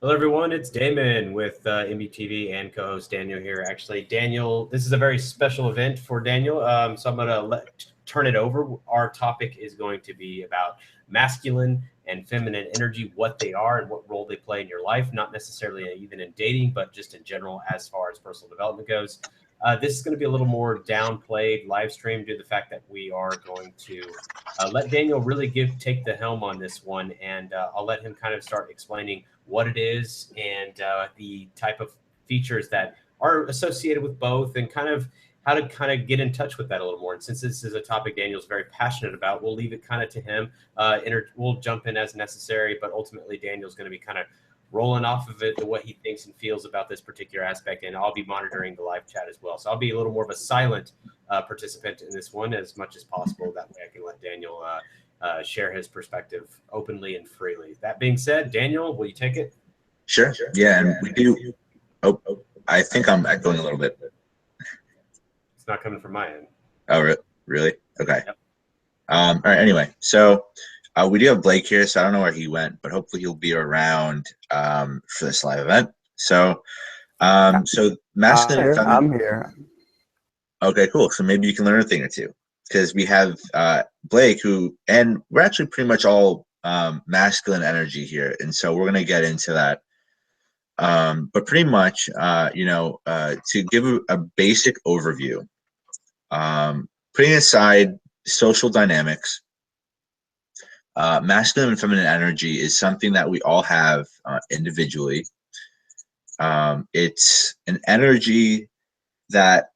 Hello, everyone. It's Damon with MBTV and co-host Daniel here. Actually, Daniel, this is a very special event for Daniel, so I'm going to turn it over. Our topic is going to be about masculine and feminine energy, what they are and what role they play in your life, not necessarily even in dating, but just in general as far as personal development goes. This is going to be a little more downplayed live stream due to the fact that we are going to let Daniel really take the helm on this one, and I'll let him kind of start explaining what it is and the type of features that are associated with both, and kind of how to kind of get in touch with that a little more. And since this is a topic Daniel's very passionate about, we'll leave it kind of to him. We'll jump in as necessary, but ultimately Daniel's going to be kind of rolling off of it to what he thinks and feels about this particular aspect, and I'll be monitoring the live chat as well. So I'll be a little more of a silent participant in this one as much as possible. That way I can let Daniel share his perspective openly and freely. That being said, Daniel, will you take it? Sure. Yeah, and we do. Oh, I think I'm echoing a little bit. It's not coming from my end. Oh, really? Okay. Yep. All right. Anyway, so we do have Blake here, so I don't know where he went, but hopefully he'll be around for this live event. So, so masculine and feminine. I'm here. Okay, cool. So maybe you can learn a thing or two, because we have Blake, and we're actually pretty much all masculine energy here, and so we're gonna get into that. But pretty much, to give a basic overview, putting aside social dynamics, masculine and feminine energy is something that we all have individually. It's an energy that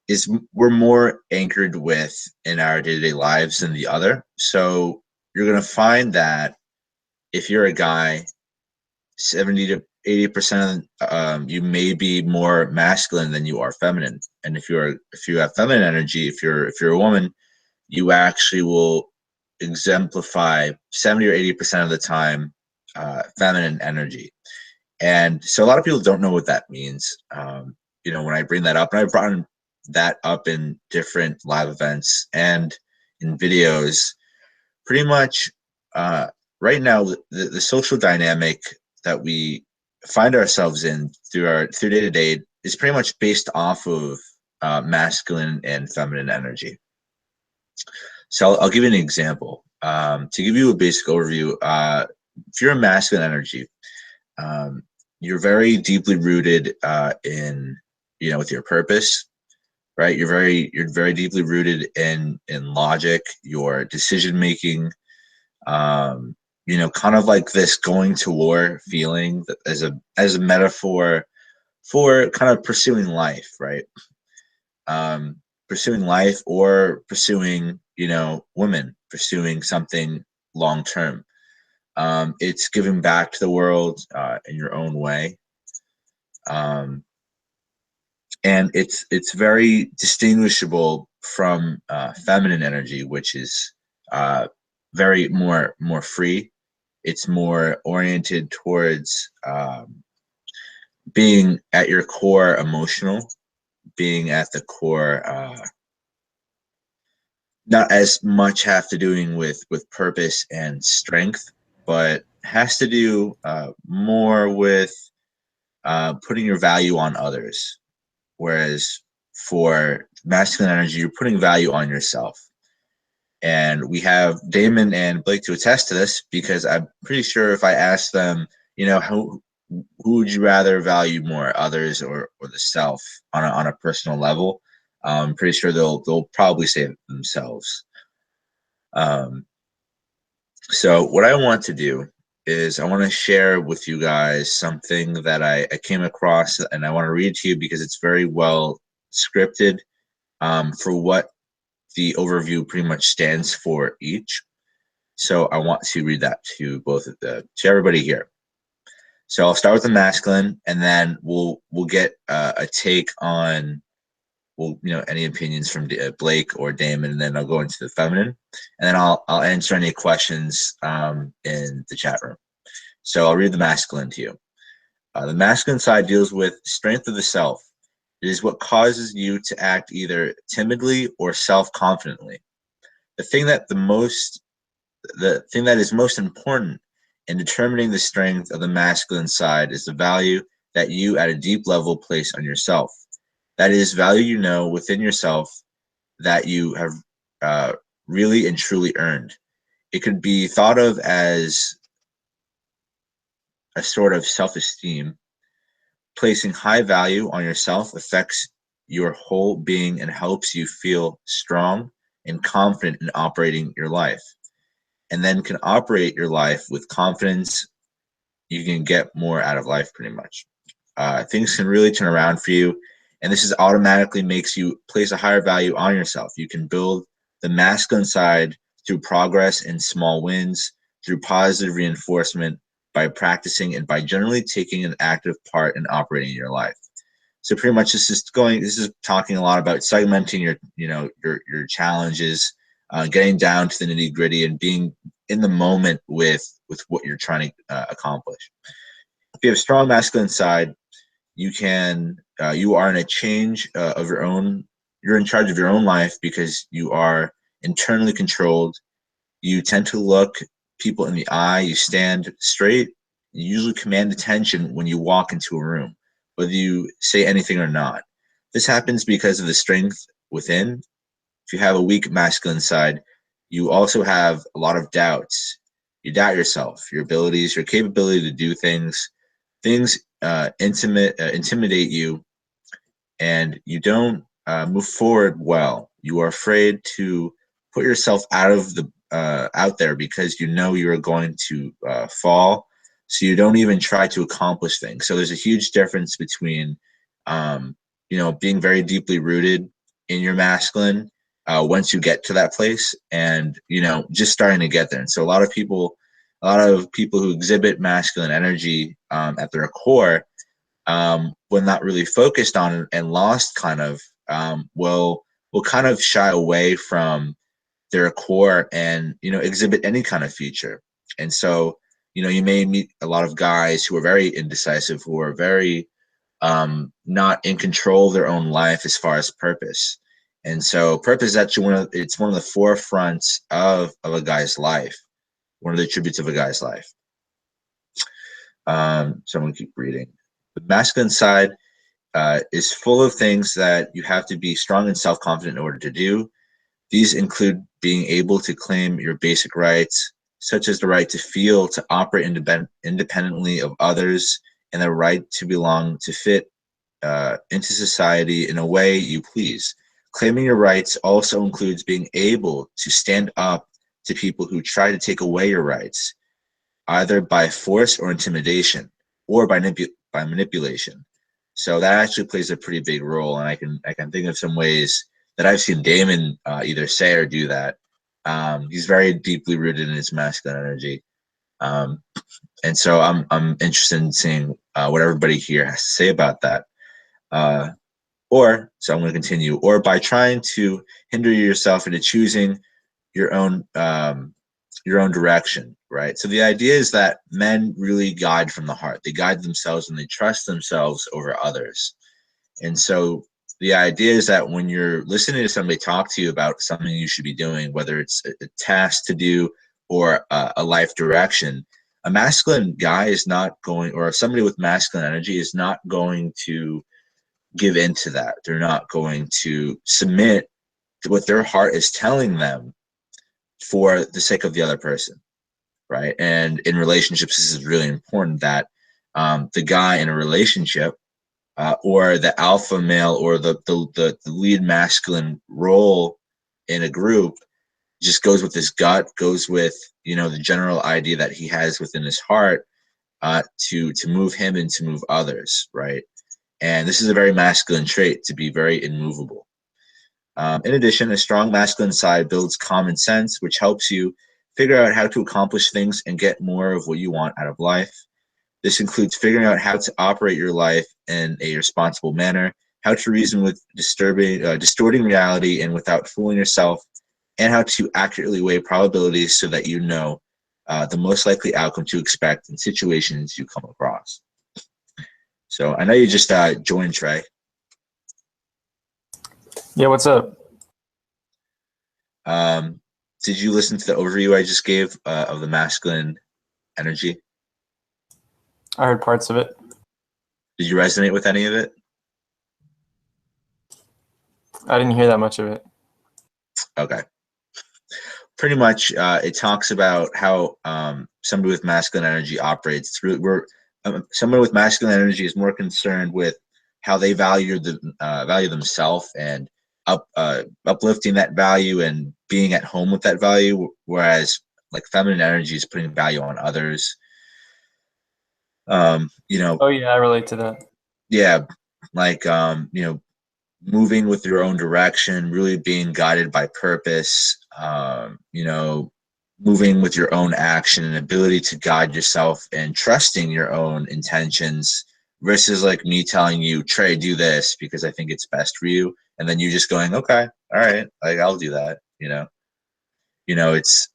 we're more anchored with in our day-to-day lives than the other. So you're going to find that if you're a guy, 70 to 80% you may be more masculine than you are feminine. And if you have feminine energy, if you're a woman, you actually will exemplify 70 or 80% of the time feminine energy. And so a lot of people don't know what that means. When I bring that up, and I've brought that up in different live events and in videos, pretty much right now, the social dynamic that we find ourselves in through day-to-day is pretty much based off of masculine and feminine energy. So I'll give you an example. To give you a basic overview, if you're a masculine energy, you're very deeply rooted in, with your purpose, right? You're very deeply rooted in logic, your decision making, kind of like this going to war feeling as a metaphor for kind of pursuing life, right? Pursuing life, or pursuing, women, pursuing something long term. It's giving back to the world in your own way. And it's very distinguishable from feminine energy, which is very more free. It's more oriented towards being at your core emotional, being at the core, not as much have to doing with purpose and strength, but has to do more with putting your value on others. Whereas for masculine energy, you're putting value on yourself. And we have Damon and Blake to attest to this, because I'm pretty sure if I asked them, who would you rather value more, others or the self on a personal level, I'm pretty sure they'll probably say themselves. So what I want to do is I want to share with you guys something that I came across, and I want to read to you because it's very well scripted for what the overview pretty much stands for each. So I want to read that to to everybody here. So I'll start with the masculine, and then we'll get a take on, any opinions from Blake or Damon, and then I'll go into the feminine, and then I'll answer any questions in the chat room. So I'll read the masculine to you. The masculine side deals with strength of the self. It is what causes you to act either timidly or self-confidently. The thing that is most important and determining the strength of the masculine side is the value that you at a deep level place on yourself. That is value you know within yourself that you have really and truly earned. It could be thought of as a sort of self-esteem. Placing high value on yourself affects your whole being and helps you feel strong and confident in operating your life. And then can operate your life with confidence. You can get more out of life pretty much. Things can really turn around for you. And this is automatically makes you place a higher value on yourself. You can build the masculine side through progress and small wins, through positive reinforcement, by practicing and by generally taking an active part in operating your life. So pretty much this is talking a lot about segmenting your challenges, getting down to the nitty gritty and being in the moment with what you're trying to accomplish. If you have a strong masculine side, you are in a change of your own. You're in charge of your own life because you are internally controlled. You tend to look people in the eye. You stand straight. You usually command attention when you walk into a room, whether you say anything or not. This happens because of the strength within. If you have a weak masculine side, you also have a lot of doubts. You doubt yourself, your abilities, your capability to do things. Things intimidate you, and you don't move forward well. You are afraid to put yourself out there because you know you are going to fall. So you don't even try to accomplish things. So there's a huge difference between, being very deeply rooted in your masculine once you get to that place, and just starting to get there. And so a lot of people who exhibit masculine energy at their core, when not really focused on and lost, kind of will kind of shy away from their core and exhibit any kind of feature. And so you may meet a lot of guys who are very indecisive, who are very not in control of their own life as far as purpose. And so purpose is actually one of the forefronts of a guy's life, one of the attributes of a guy's life. So I'm going to keep reading. The masculine side is full of things that you have to be strong and self-confident in order to do. These include being able to claim your basic rights, such as the right to feel, to operate independently of others, and the right to belong, to fit into society in a way you please. Claiming your rights also includes being able to stand up to people who try to take away your rights, either by force or intimidation, or by manipulation. So that actually plays a pretty big role, and I can think of some ways that I've seen Damon either say or do that. He's very deeply rooted in his masculine energy, and so I'm interested in seeing what everybody here has to say about that. So I'm going to continue. Or by trying to hinder yourself into choosing your own direction, right? So the idea is that men really guide from the heart. They guide themselves and they trust themselves over others. And so the idea is that when you're listening to somebody talk to you about something you should be doing, whether it's a task to do or a life direction, a masculine guy is not going, or somebody with masculine energy is not going to give into that. They're not going to submit to what their heart is telling them for the sake of the other person, right? And in relationships, this is really important that the guy in a relationship or the alpha male or the lead masculine role in a group just goes with his gut, goes with the general idea that he has within his heart to move him and to move others, right? And this is a very masculine trait, to be very immovable. In addition, a strong masculine side builds common sense, which helps you figure out how to accomplish things and get more of what you want out of life. This includes figuring out how to operate your life in a responsible manner, how to reason with distorting reality and without fooling yourself, and how to accurately weigh probabilities so that you know the most likely outcome to expect in situations you come across. So I know you just joined, Trey. Yeah, what's up? Did you listen to the overview I just gave of the masculine energy? I heard parts of it. Did you resonate with any of it? I didn't hear that much of it. Okay. Pretty much, it talks about how somebody with masculine energy operates through. Someone with masculine energy is more concerned with how they value themselves and uplifting that value and being at home with that value, whereas like feminine energy is putting value on others. You know. Oh yeah, I relate to that. Yeah, like you know, moving with your own direction, really being guided by purpose, you know, moving with your own action and ability to guide yourself and trusting your own intentions versus like me telling you, Trey, do this because I think it's best for you. And then you just going, okay, all right, like I'll do that, you know. It's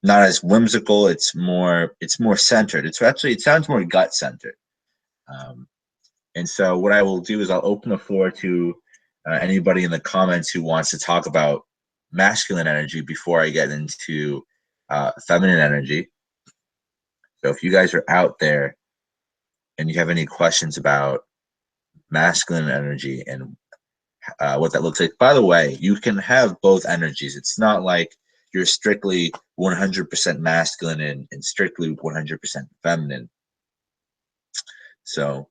not as whimsical, it's more centered. It sounds more gut centered. And so what I will do is I'll open the floor to anybody in the comments who wants to talk about masculine energy before I get into feminine energy. So if you guys are out there and you have any questions about masculine energy and what that looks like, by the way, you can have both energies. It's not like you're strictly 100% masculine and strictly 100% feminine. So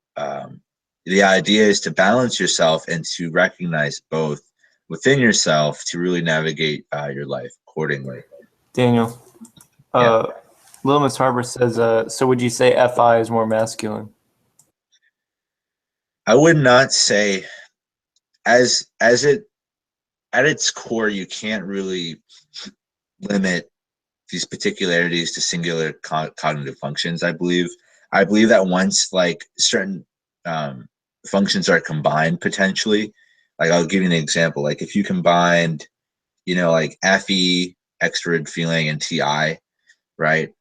the idea is to balance yourself and to recognize both within yourself to really navigate your life accordingly. Daniel, Little Miss Harbor says, so would you say FI is more masculine? I would not say as it at its core, you can't really limit these particularities to singular cognitive functions. I believe that once like certain functions are combined potentially, like I'll give you an example. Like if you combined, like FE, extroverted feeling, and TI, right?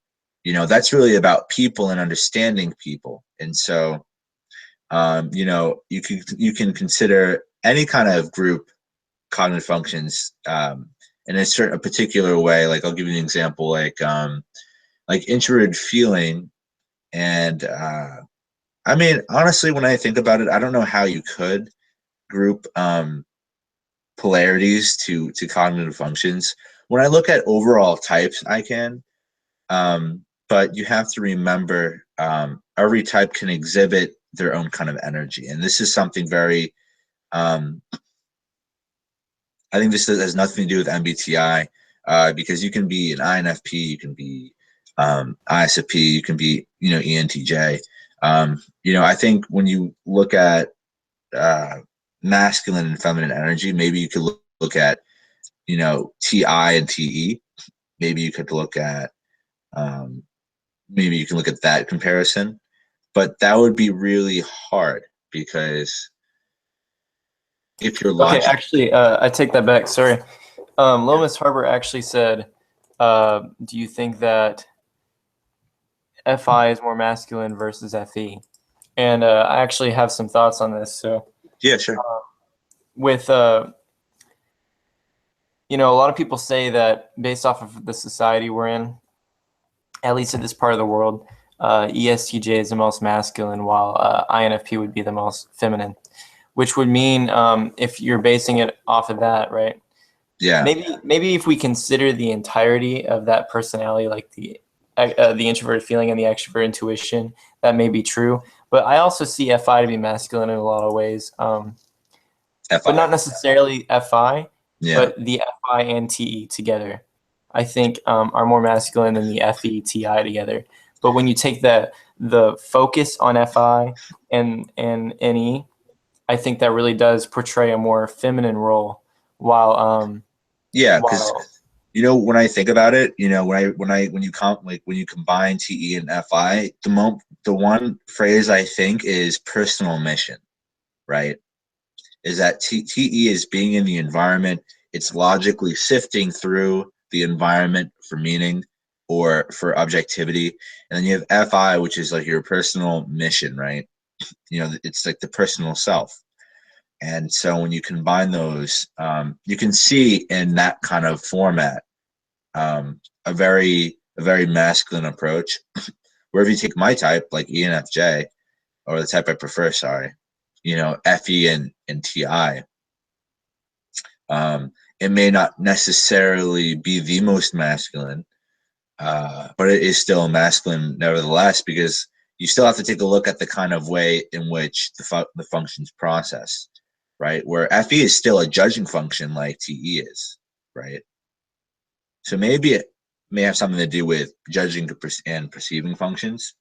That's really about people and understanding people. And so, you can consider any kind of group cognitive functions in a particular way. Like I'll give you an example, like introverted feeling. And I mean, honestly, when I think about it, I don't know how you could group polarities to cognitive functions. When I look at overall types, I can, but you have to remember every type can exhibit their own kind of energy. And this is something very, I think this has nothing to do with MBTI, because you can be an INFP, you can be ISFP, you can be, ENTJ. I think when you look at masculine and feminine energy, maybe you could look at, TI and TE. Maybe you could look at, maybe you can look at that comparison, but that would be really hard because if you're okay, actually, I take that back. Sorry. Little Miss Harbor actually said, do you think that FI is more masculine versus FE? And I actually have some thoughts on this. So yeah, sure. With a lot of people say that based off of the society we're in, at least in this part of the world, ESTJ is the most masculine, while INFP would be the most feminine, which would mean if you're basing it off of that, right? Yeah. Maybe if we consider the entirety of that personality, like the introverted feeling and the extrovert intuition, that may be true. But I also see FI to be masculine in a lot of ways, but not necessarily FI, but the FI and TE together, I think are more masculine than the FE TI together. But when you take the focus on FI and NE, I think that really does portray a more feminine role. While because when I think about it, when you combine TE and FI, the one phrase I think is personal mission, right? Is that TE is being in the environment. It's logically sifting through the environment for meaning or for objectivity. And then you have FI, which is like your personal mission, right? It's like the personal self. And so when you combine those, you can see in that kind of format a very masculine approach. Where if you take my type, like ENFJ, or the type I prefer, sorry, you know, FE and TI, it may not necessarily be the most masculine, but it is still masculine nevertheless, because you still have to take a look at the kind of way in which the functions process, right? Where FE is still a judging function like TE is, right? So maybe it may have something to do with judging and perceiving functions,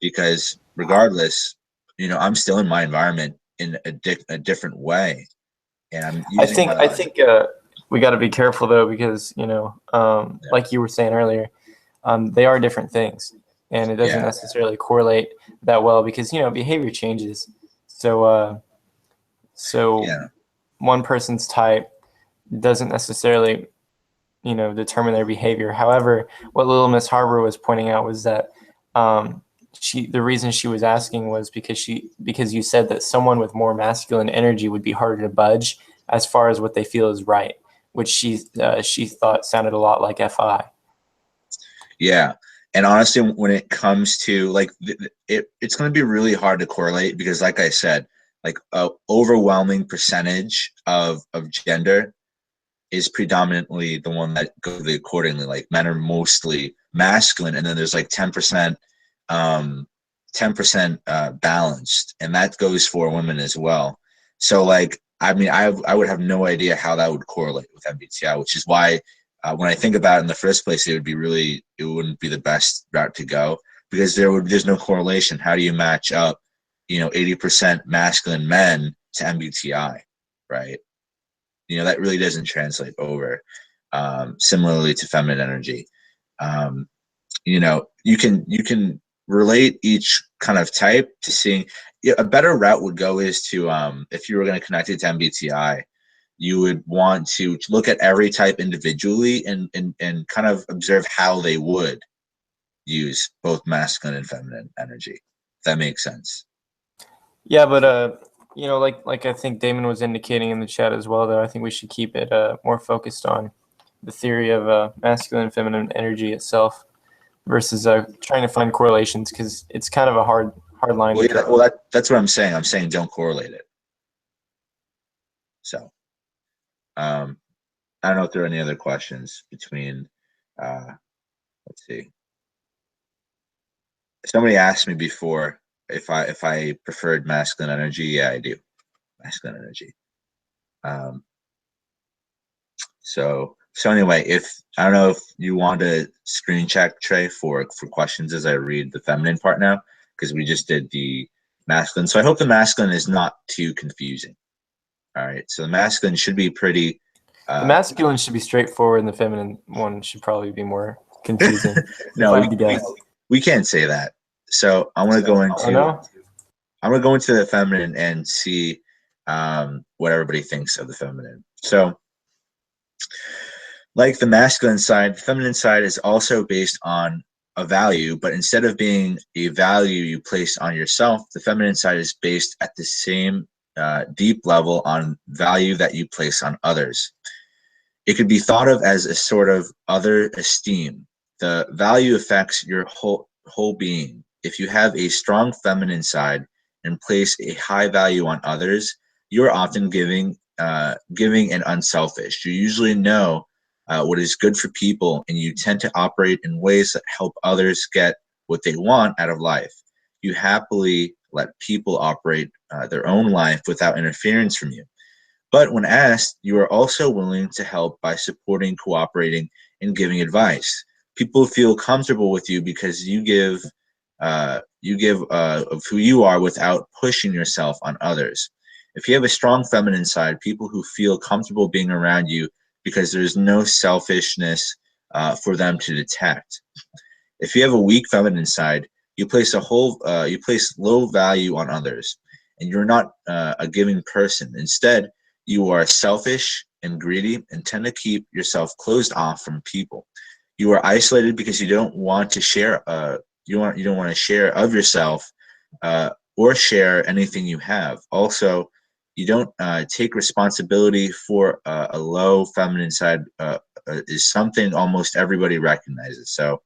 because regardless, you know, I'm still in my environment in a different way, and I'm using my. I think we got to be careful though, because like you were saying earlier, they are different things, and it doesn't necessarily correlate that well, because behavior changes. So one person's type doesn't necessarily determine their behavior. However, what Little Miss Harbor was pointing out was that the reason she was asking was because you said that someone with more masculine energy would be harder to budge as far as what they feel is right, which she thought sounded a lot like FI. Yeah. And honestly, when it comes to like, it's going to be really hard to correlate, because like I said, like a overwhelming percentage of gender is predominantly the one that goes accordingly. Like men are mostly masculine, and then there's like 10% balanced, and that goes for women as well. So like, I mean, I would have no idea how that would correlate with MBTI, which is why when I think about it in the first place, it wouldn't be the best route to go, because there's no correlation. How do you match up, 80% masculine men to MBTI, right? That really doesn't translate over. Similarly to feminine energy, you can relate each kind of type to seeing. A better route would go is to, if you were going to connect it to MBTI, you would want to look at every type individually and kind of observe how they would use both masculine and feminine energy. If that makes sense. Yeah, but like I think Damon was indicating in the chat as well, that I think we should keep it more focused on the theory of masculine and feminine energy itself, versus trying to find correlations, because it's kind of a hard line. Well, that's what I'm saying. I'm saying don't correlate it. So, I don't know if there are any other questions between. Let's see. Somebody asked me before if I preferred masculine energy. Yeah, I do. Masculine energy. So anyway, if I don't know if you want to screen check, Trey, for questions as I read the feminine part now, because we just did the masculine. So I hope the masculine is not too confusing. All right. So the masculine should be pretty. The masculine should be straightforward, and the feminine one should probably be more confusing. No, we can't say that. So I'm gonna go into the feminine and see what everybody thinks of the feminine. So, like the masculine side, the feminine side is also based on a value, but instead of being a value you place on yourself, the feminine side is based at the same deep level on value that you place on others. It could be thought of as a sort of other esteem. The value affects your whole being. If you have a strong feminine side and place a high value on others, you're often giving and unselfish. You usually know what is good for people, and you tend to operate in ways that help others get what they want out of life. You happily let people operate their own life without interference from you. But when asked, you are also willing to help by supporting, cooperating, and giving advice. People feel comfortable with you because you give of who you are without pushing yourself on others. If you have a strong feminine side, people who feel comfortable being around you because there's no selfishness for them to detect. If you have a weak feminine side, you place low value on others, and you're not a giving person. Instead, you are selfish and greedy and tend to keep yourself closed off from people. You are isolated because you don't want to share. You don't want to share of yourself or share anything you have. Also, you don't take responsibility for a low feminine side is something almost everybody recognizes. So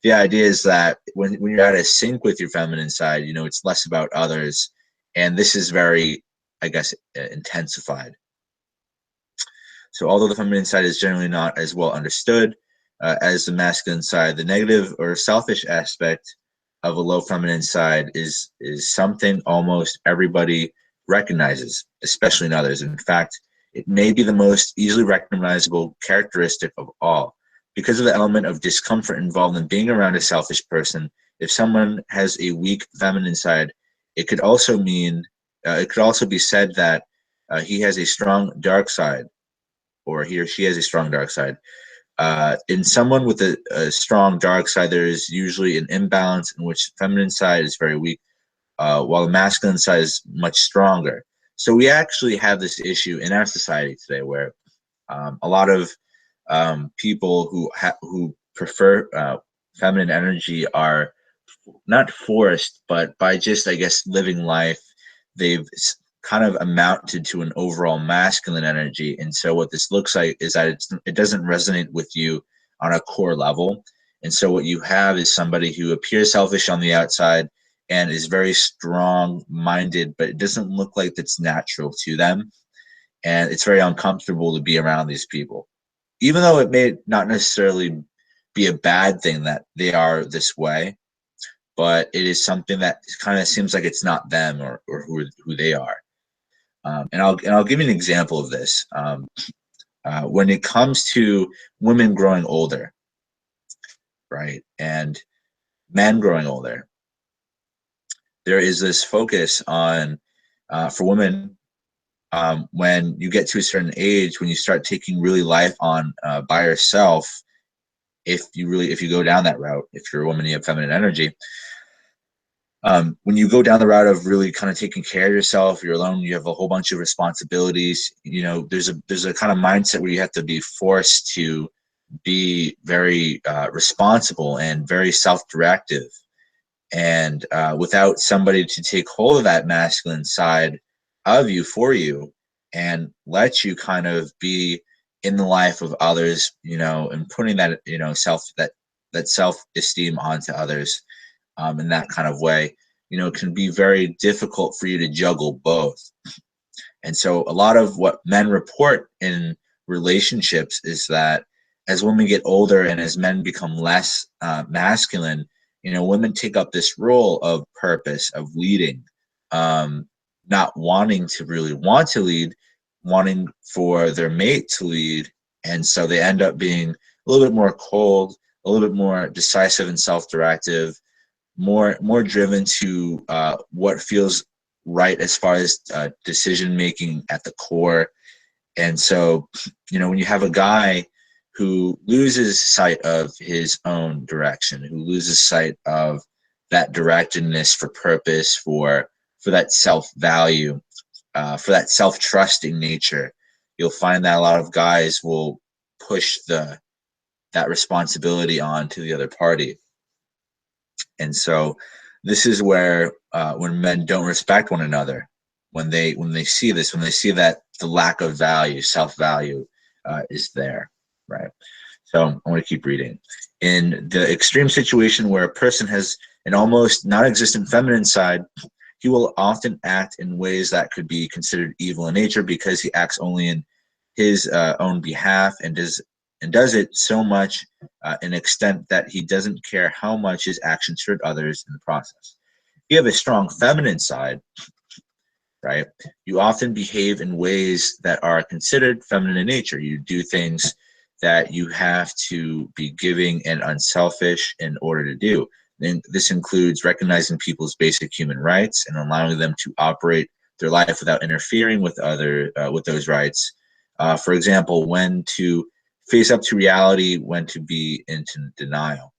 the idea is that when you're out of sync with your feminine side, you know, it's less about others. And this is very, I guess, intensified. So although the feminine side is generally not as well understood as the masculine side, the negative or selfish aspect of a low feminine side is something almost everybody recognizes, especially in others. In fact, it may be the most easily recognizable characteristic of all. Because of the element of discomfort involved in being around a selfish person, if someone has a weak feminine side, it could also mean, it could also be said that he has a strong dark side, or he or she has a strong dark side. In someone with a strong dark side, there is usually an imbalance in which the feminine side is very weak, while the masculine side is much stronger. So we actually have this issue in our society today where a lot of people who prefer feminine energy are not forced, but by just, I guess, living life, they've kind of amounted to an overall masculine energy. And so what this looks like is that it doesn't resonate with you on a core level. And so what you have is somebody who appears selfish on the outside and is very strong-minded, but it doesn't look like that's natural to them. And it's very uncomfortable to be around these people. Even though it may not necessarily be a bad thing that they are this way, but it is something that kind of seems like it's not them or who they are. And I'll give you an example of this. When it comes to women growing older, right, and men growing older, there is this focus on for women when you get to a certain age, when you start taking really life on by yourself. If you go down that route, if you're a woman, you have feminine energy. When you go down the route of really kind of taking care of yourself, you're alone, you have a whole bunch of responsibilities. You know, there's a kind of mindset where you have to be forced to be very responsible and very self-directive. And without somebody to take hold of that masculine side of you for you and let you kind of be in the life of others, you know, and putting that, you know, that self-esteem onto others in that kind of way, you know, can be very difficult for you to juggle both. And so a lot of what men report in relationships is that as women get older and as men become less masculine, you know, women take up this role of purpose, of leading, not wanting to really want to lead, wanting for their mate to lead. And so they end up being a little bit more cold, a little bit more decisive and self-directive, more driven to what feels right as far as decision making at the core. And so, you know, when you have a guy who loses sight of his own direction, who loses sight of that directedness for purpose, for that self-value, for that self-trusting nature, you'll find that a lot of guys will push that responsibility on to the other party. And so this is where when men don't respect one another, when they see this, when they see that the lack of value, self-value is there, right? So I want to keep reading. In the extreme situation where a person has an almost non-existent feminine side, he will often act in ways that could be considered evil in nature because he acts only in his own behalf and does it so much an extent that he doesn't care how much his actions hurt others in the process. If you have a strong feminine side, right, you often behave in ways that are considered feminine in nature. You do things that you have to be giving and unselfish in order to do. And this includes recognizing people's basic human rights and allowing them to operate their life without interfering with with those rights. For example, when to face up to reality, when to be into denial,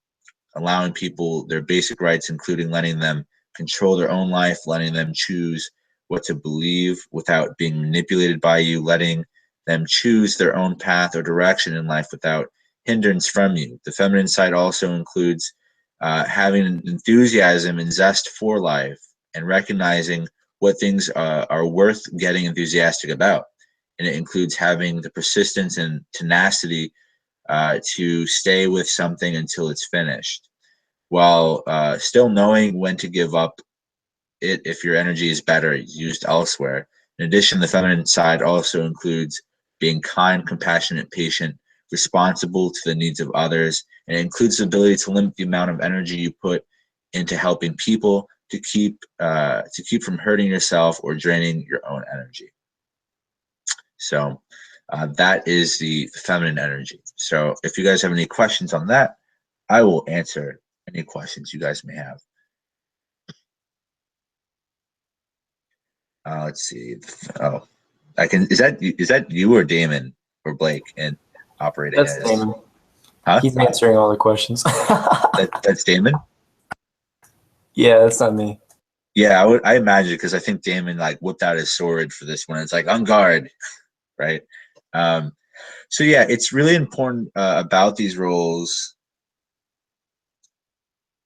allowing people their basic rights, including letting them control their own life, letting them choose what to believe without being manipulated by you, letting them choose their own path or direction in life without hindrance from you. The feminine side also includes having enthusiasm and zest for life and recognizing what things are worth getting enthusiastic about. And it includes having the persistence and tenacity to stay with something until it's finished. while still knowing when to give up it if your energy is better used elsewhere. In addition, the feminine side also includes being kind, compassionate, patient, responsible to the needs of others, and it includes the ability to limit the amount of energy you put into helping people to keep from hurting yourself or draining your own energy. So that is the feminine energy. So if you guys have any questions on that, I will answer any questions you guys may have. Let's see. Oh, I can. Is that you or Damon or Blake and operating That's as? Damon. Huh? He's answering all the questions. That's Damon. Yeah, that's not me. Yeah, I imagine, because I think Damon like whipped out his sword for this one. It's like, on guard, right? So yeah, it's really important about these roles.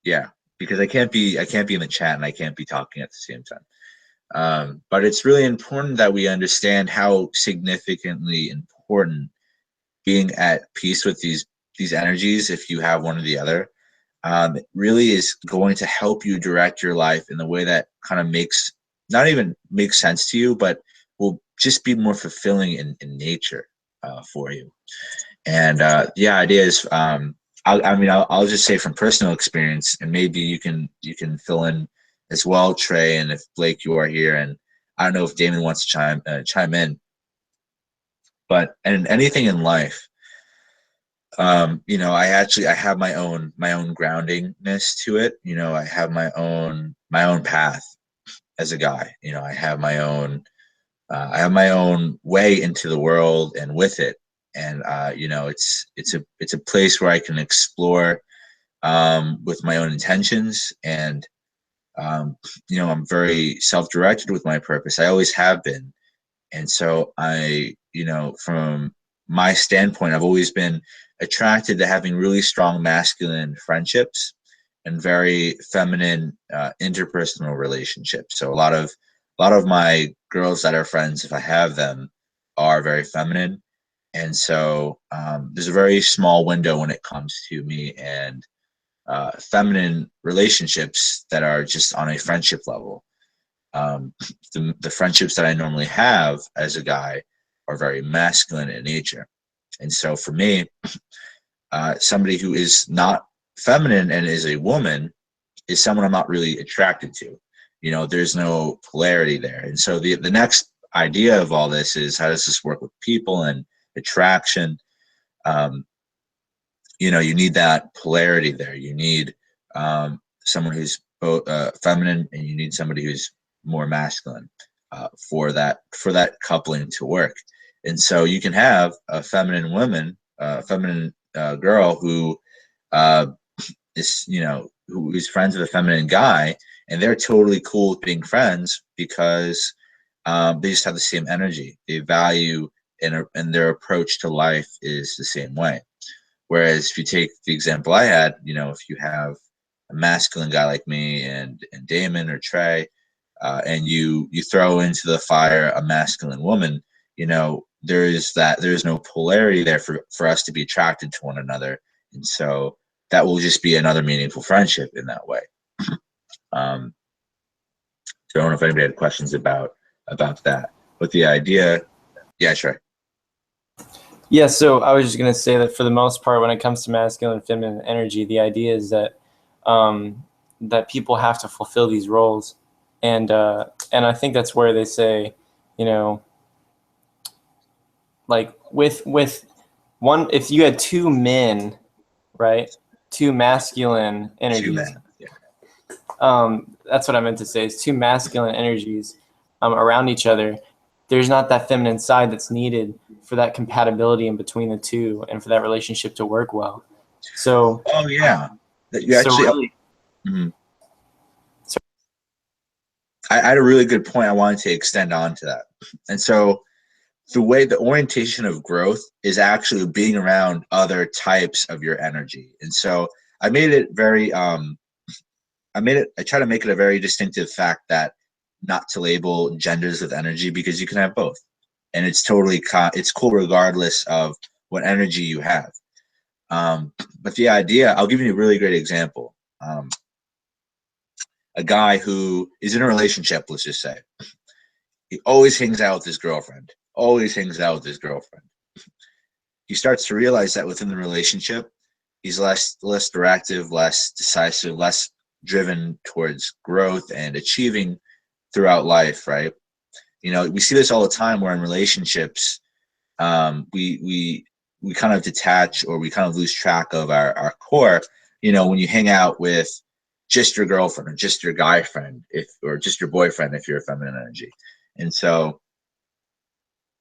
Yeah, because I can't be in the chat and I can't be talking at the same time. But it's really important that we understand how significantly important being at peace with these energies, if you have one or the other, it really is going to help you direct your life in the way that kind of not even makes sense to you, but will just be more fulfilling in nature for you. And the idea is, I'll just say from personal experience, and maybe you can fill in as well, Trey, and if Blake, you are here, and I don't know if Damon wants to chime in, but and anything in life, I have my own groundingness to it. I have my own path as a guy. I have my own way into the world and with it. And it's a place where I can explore with my own intentions. And I'm very self-directed with my purpose. I always have been. And so from my standpoint, I've always been attracted to having really strong masculine friendships and very feminine interpersonal relationships. So a lot of my girls that are friends, if I have them, are very feminine. And so there's a very small window when it comes to me and feminine relationships that are just on a friendship level. The friendships that I normally have as a guy are very masculine in nature. And so for me, somebody who is not feminine and is a woman is someone I'm not really attracted to. There's no polarity there. And so the next idea of all this is, how does this work with people and attraction? You need that polarity there. You need someone who's both feminine, and you need somebody who's more masculine for that coupling to work. And so you can have a feminine woman, feminine girl who is who is friends with a feminine guy, and they're totally cool with being friends because they just have the same energy. They value and their approach to life is the same way. Whereas if you take the example I had, if you have a masculine guy like me and Damon or Trey, and you throw into the fire a masculine woman, there is no polarity there for us to be attracted to one another. And so that will just be another meaningful friendship in that way. So I don't know if anybody had questions about that, but the idea, yeah, sure. Yeah, so I was just going to say that for the most part, when it comes to masculine and feminine energy, the idea is that that people have to fulfill these roles, and I think that's where they say, like with one, if you had two men, right, two masculine energies. Two men. Yeah. That's what I meant to say. Is two masculine energies around each other. There's not that feminine side that's needed for that compatibility in between the two and for that relationship to work well. So. Oh yeah, you actually. So really, mm-hmm. I had a really good point I wanted to extend on to that. And so the way the orientation of growth is actually being around other types of your energy. And so I made it very I try to make it a very distinctive fact that not to label genders with energy, because you can have both. And it's totally it's cool regardless of what energy you have. But the idea, I'll give you a really great example. a guy who is in a relationship, let's just say. He always hangs out with his girlfriend, always hangs out with his girlfriend. He starts to realize that within the relationship, he's less directive, less decisive, less driven towards growth and achieving throughout life, right? You know, we see this all the time where in relationships, we kind of detach, or we kind of lose track of our core. You know, when you hang out with just your girlfriend or just your guy friend, or just your boyfriend if you're a feminine energy. And so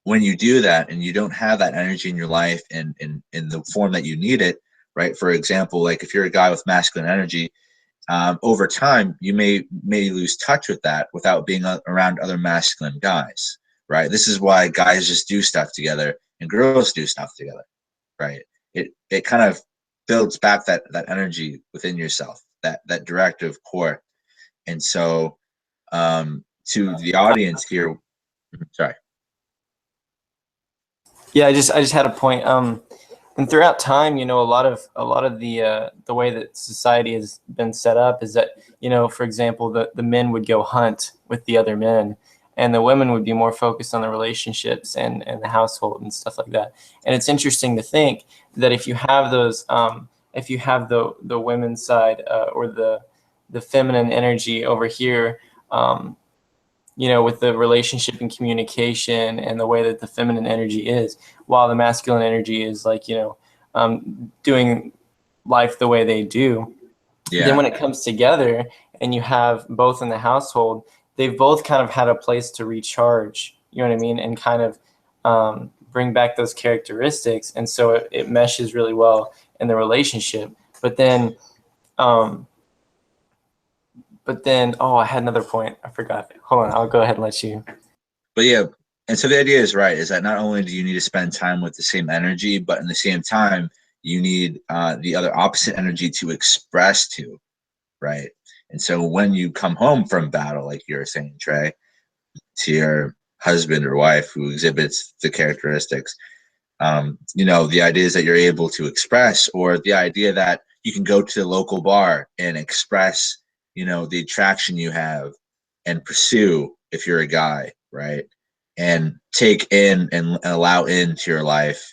when you do that and you don't have that energy in your life in the form that you need it, right? For example, like if you're a guy with masculine energy, over time you may lose touch with that without being around other masculine guys, right? This is why guys just do stuff together and girls do stuff together, right? It kind of builds back that energy within yourself, that directive core. And so to the audience here, sorry. Yeah, I just had a point. And throughout time, you know, a lot of the way that society has been set up is that, you know, for example, the men would go hunt with the other men, and the women would be more focused on the relationships and the household and stuff like that. And it's interesting to think that if you have those, if you have the women's side or the feminine energy over here, you know, with the relationship and communication and the way that the feminine energy is, while the masculine energy is like, you know, doing life the way they do. Yeah. Then when it comes together and you have both in the household, they've both kind of had a place to recharge, you know what I mean? And kind of bring back those characteristics. And so it meshes really well in the relationship. But then, oh, I had another point. I forgot. Hold on. I'll go ahead and let you. But yeah, and so the idea is right, is that not only do you need to spend time with the same energy, but in the same time, you need the other opposite energy to express to, right? And so when you come home from battle, like you were saying, Trey, to your husband or wife who exhibits the characteristics, you know, the idea is that you're able to express, or the idea that you can go to the local bar and express, you know, the attraction you have and pursue if you're a guy, right? And take in and allow into your life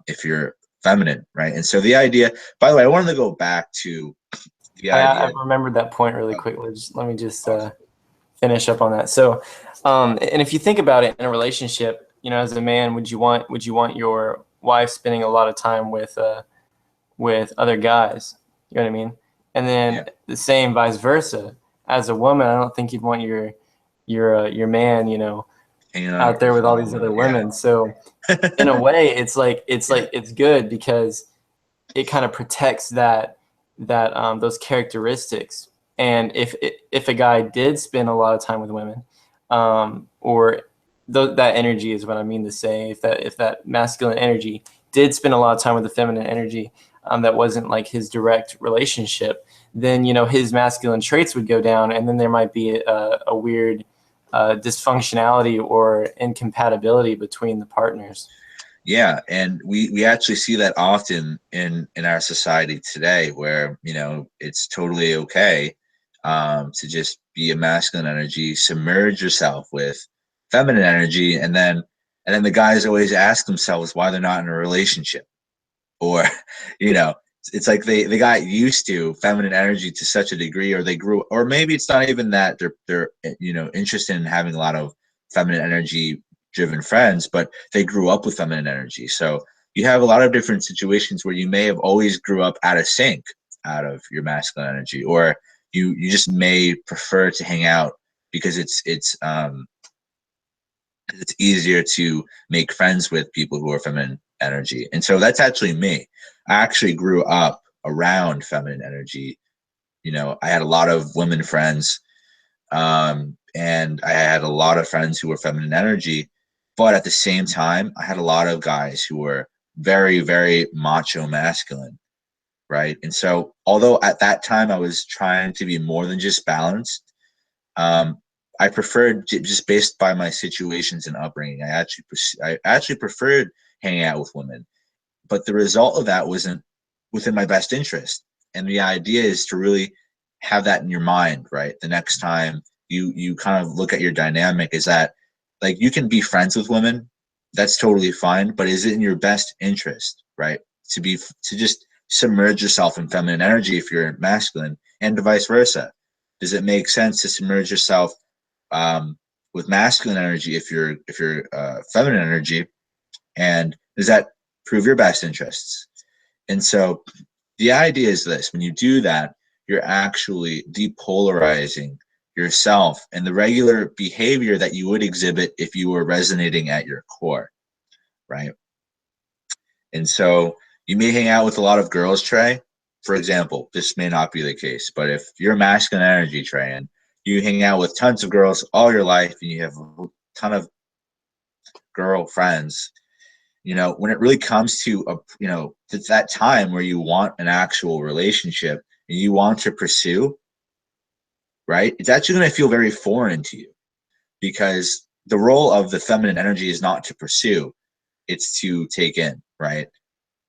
if you're feminine, right? And so the idea, by the way, I wanted to go back to the idea. I remembered that point really quickly. Let me just finish up on that. So, and if you think about it in a relationship, you know, as a man, would you want your wife spending a lot of time with other guys? You know what I mean? And then the same vice versa. As a woman, I don't think you'd want your man, you know, out there with all these other women. So in a way, it's good because it kind of protects that those characteristics. And if a guy did spend a lot of time with women, or that energy is what I mean to say, if that masculine energy did spend a lot of time with the feminine energy, that wasn't like his direct relationship, then, you know, his masculine traits would go down, and then there might be a weird dysfunctionality or incompatibility between the partners. Yeah, and we actually see that often in our society today, where, you know, it's totally okay to just be a masculine energy, submerge yourself with feminine energy, and then the guys always ask themselves why they're not in a relationship, or you know, it's like they got used to feminine energy to such a degree, or they grew, or maybe it's not even that they're you know, interested in having a lot of feminine energy driven friends, but they grew up with feminine energy. So you have a lot of different situations where you may have always grew up out of sync out of your masculine energy, or you just may prefer to hang out because it's easier to make friends with people who are feminine energy. And so that's actually me. I actually grew up around feminine energy. You know, I had a lot of women friends, and I had a lot of friends who were feminine energy. But at the same time, I had a lot of guys who were very, very macho masculine, right? And so although at that time I was trying to be more than just balanced, I preferred, just based by my situations and upbringing, I actually preferred hanging out with women. But the result of that wasn't within my best interest. And the idea is to really have that in your mind, right? The next time you kind of look at your dynamic, is that like you can be friends with women, that's totally fine, but is it in your best interest, right? To just submerge yourself in feminine energy if you're masculine, and vice versa. Does it make sense to submerge yourself with masculine energy if you're feminine energy, and does that prove your best interests? And so the idea is this: when you do that, you're actually depolarizing yourself and the regular behavior that you would exhibit if you were resonating at your core, right? And so you may hang out with a lot of girls, Trey. For example, this may not be the case, but if you're masculine energy, Trey, and you hang out with tons of girls all your life and you have a ton of girl friends, when it really comes to it's that time where you want an actual relationship and you want to pursue, right? It's actually going to feel very foreign to you, because the role of the feminine energy is not to pursue, it's to take in, right?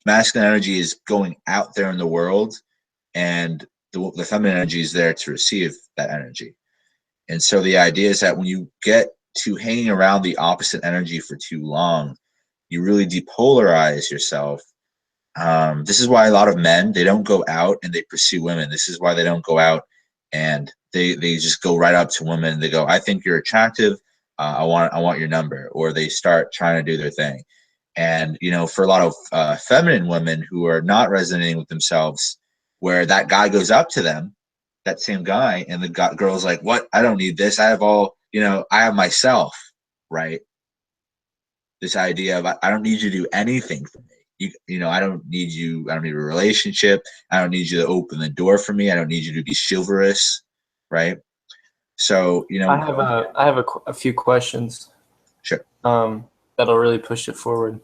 Masculine energy is going out there in the world, and the feminine energy is there to receive that energy. And so the idea is that when you get to hanging around the opposite energy for too long, you really depolarize yourself. This is why a lot of men, they don't go out and they pursue women. This is why they don't go out and they just go right up to women. They go, I think you're attractive. I want your number. Or they start trying to do their thing. And, for a lot of feminine women who are not resonating with themselves, where that guy goes up to them, that same guy, and the girl's like, what? I don't need this. I have I have myself, right? This idea of I don't need you to do anything for me. I don't need you. I don't need a relationship. I don't need you to open the door for me. I don't need you to be chivalrous, right? So, I have a few questions. Sure. That'll really push it forward.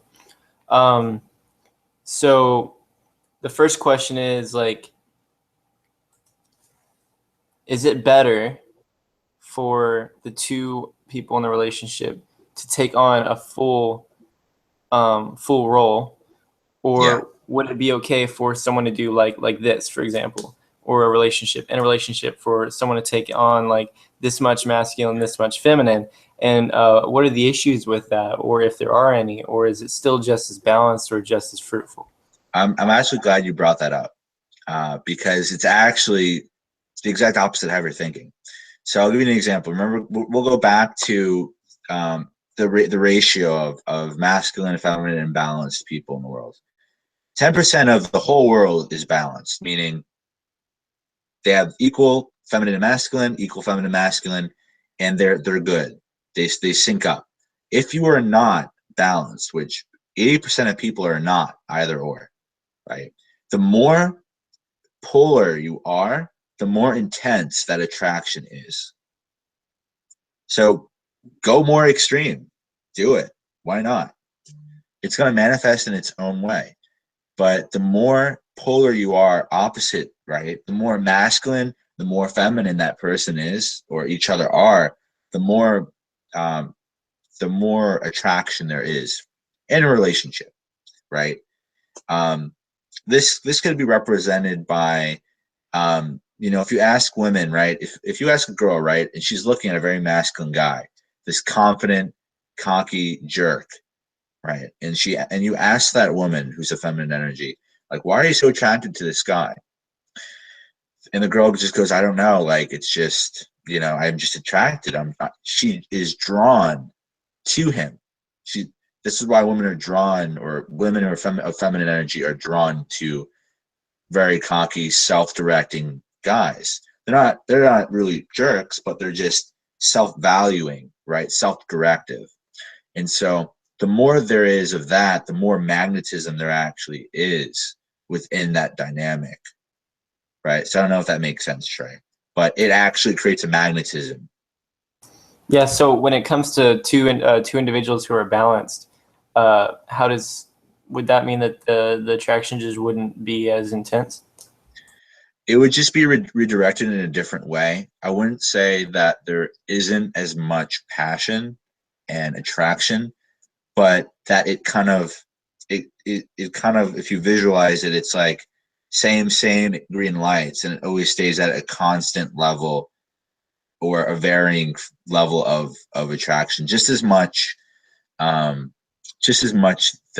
So the first question is is it better for the two people in the relationship to take on a full role, or would it be okay for someone to do like this, for example, or in a relationship for someone to take on like this much masculine, this much feminine? And what are the issues with that, or if there are any, or is it still just as balanced or just as fruitful? I'm actually glad you brought that up, because it's actually the exact opposite of how you're thinking. So I'll give you an example. Remember, we'll go back to the ratio of masculine and feminine and balanced people in the world. 10% of the whole world is balanced, meaning they have equal feminine and masculine, and they're good. They sync up. If you are not balanced, which 80% of people are not, either or, right? The more polar you are, the more intense that attraction is. So go more extreme. Do it. Why not? It's going to manifest in its own way. But the more polar you are, opposite, right? The more masculine, the more feminine that person is, or each other are, the more attraction there is in a relationship, right? This could be represented by, if you ask women, right? If you ask a girl, right, and she's looking at a very masculine guy, this confident, cocky jerk, right? And you ask that woman who's a feminine energy, like, why are you so attracted to this guy? And the girl just goes, I don't know. Like, it's just, I'm just attracted. She is drawn to him. This is why women are drawn, or women of feminine energy are drawn to very cocky, self-directing guys. They're not really jerks, but they're just self-valuing, right? Self-directive. And so the more there is of that, the more magnetism there actually is within that dynamic, right? So I don't know if that makes sense, Trey, but it actually creates a magnetism. Yeah. So when it comes to two individuals who are balanced, would that mean that the attraction just wouldn't be as intense? It would just be redirected in a different way. I wouldn't say that there isn't as much passion and attraction, but that it kind of, if you visualize it, it's like same green lights, and it always stays at a constant level or a varying level of attraction, just as much the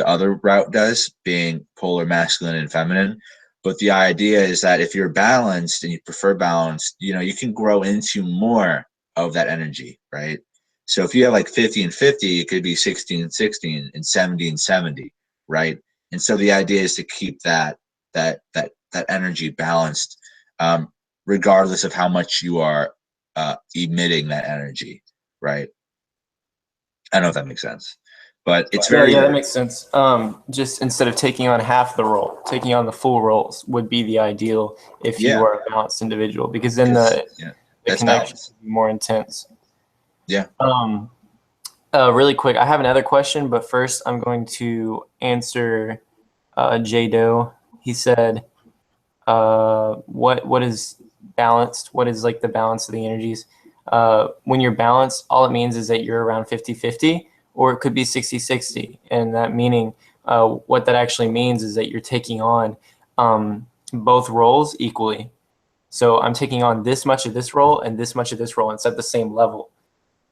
other route does, being polar masculine and feminine. But the idea is that if you're balanced and you prefer balance, you can grow into more of that energy, right? So if you have like 50 and 50, it could be 60 and 60 and 70 and 70, right? And so the idea is to keep that energy balanced, regardless of how much you are emitting that energy, right? I don't know if that makes sense, but it's very yeah, that makes sense. Just instead of taking on half the role, taking on the full roles would be the ideal if you are a balanced individual, because then the connection is more intense. Yeah. Really quick, I have another question, but first I'm going to answer J Doe. He said, what is balanced? What is like the balance of the energies? When you're balanced, all it means is that you're around 50-50, or it could be 60-60. And that meaning, what that actually means is that you're taking on both roles equally. So I'm taking on this much of this role and this much of this role, and it's at the same level,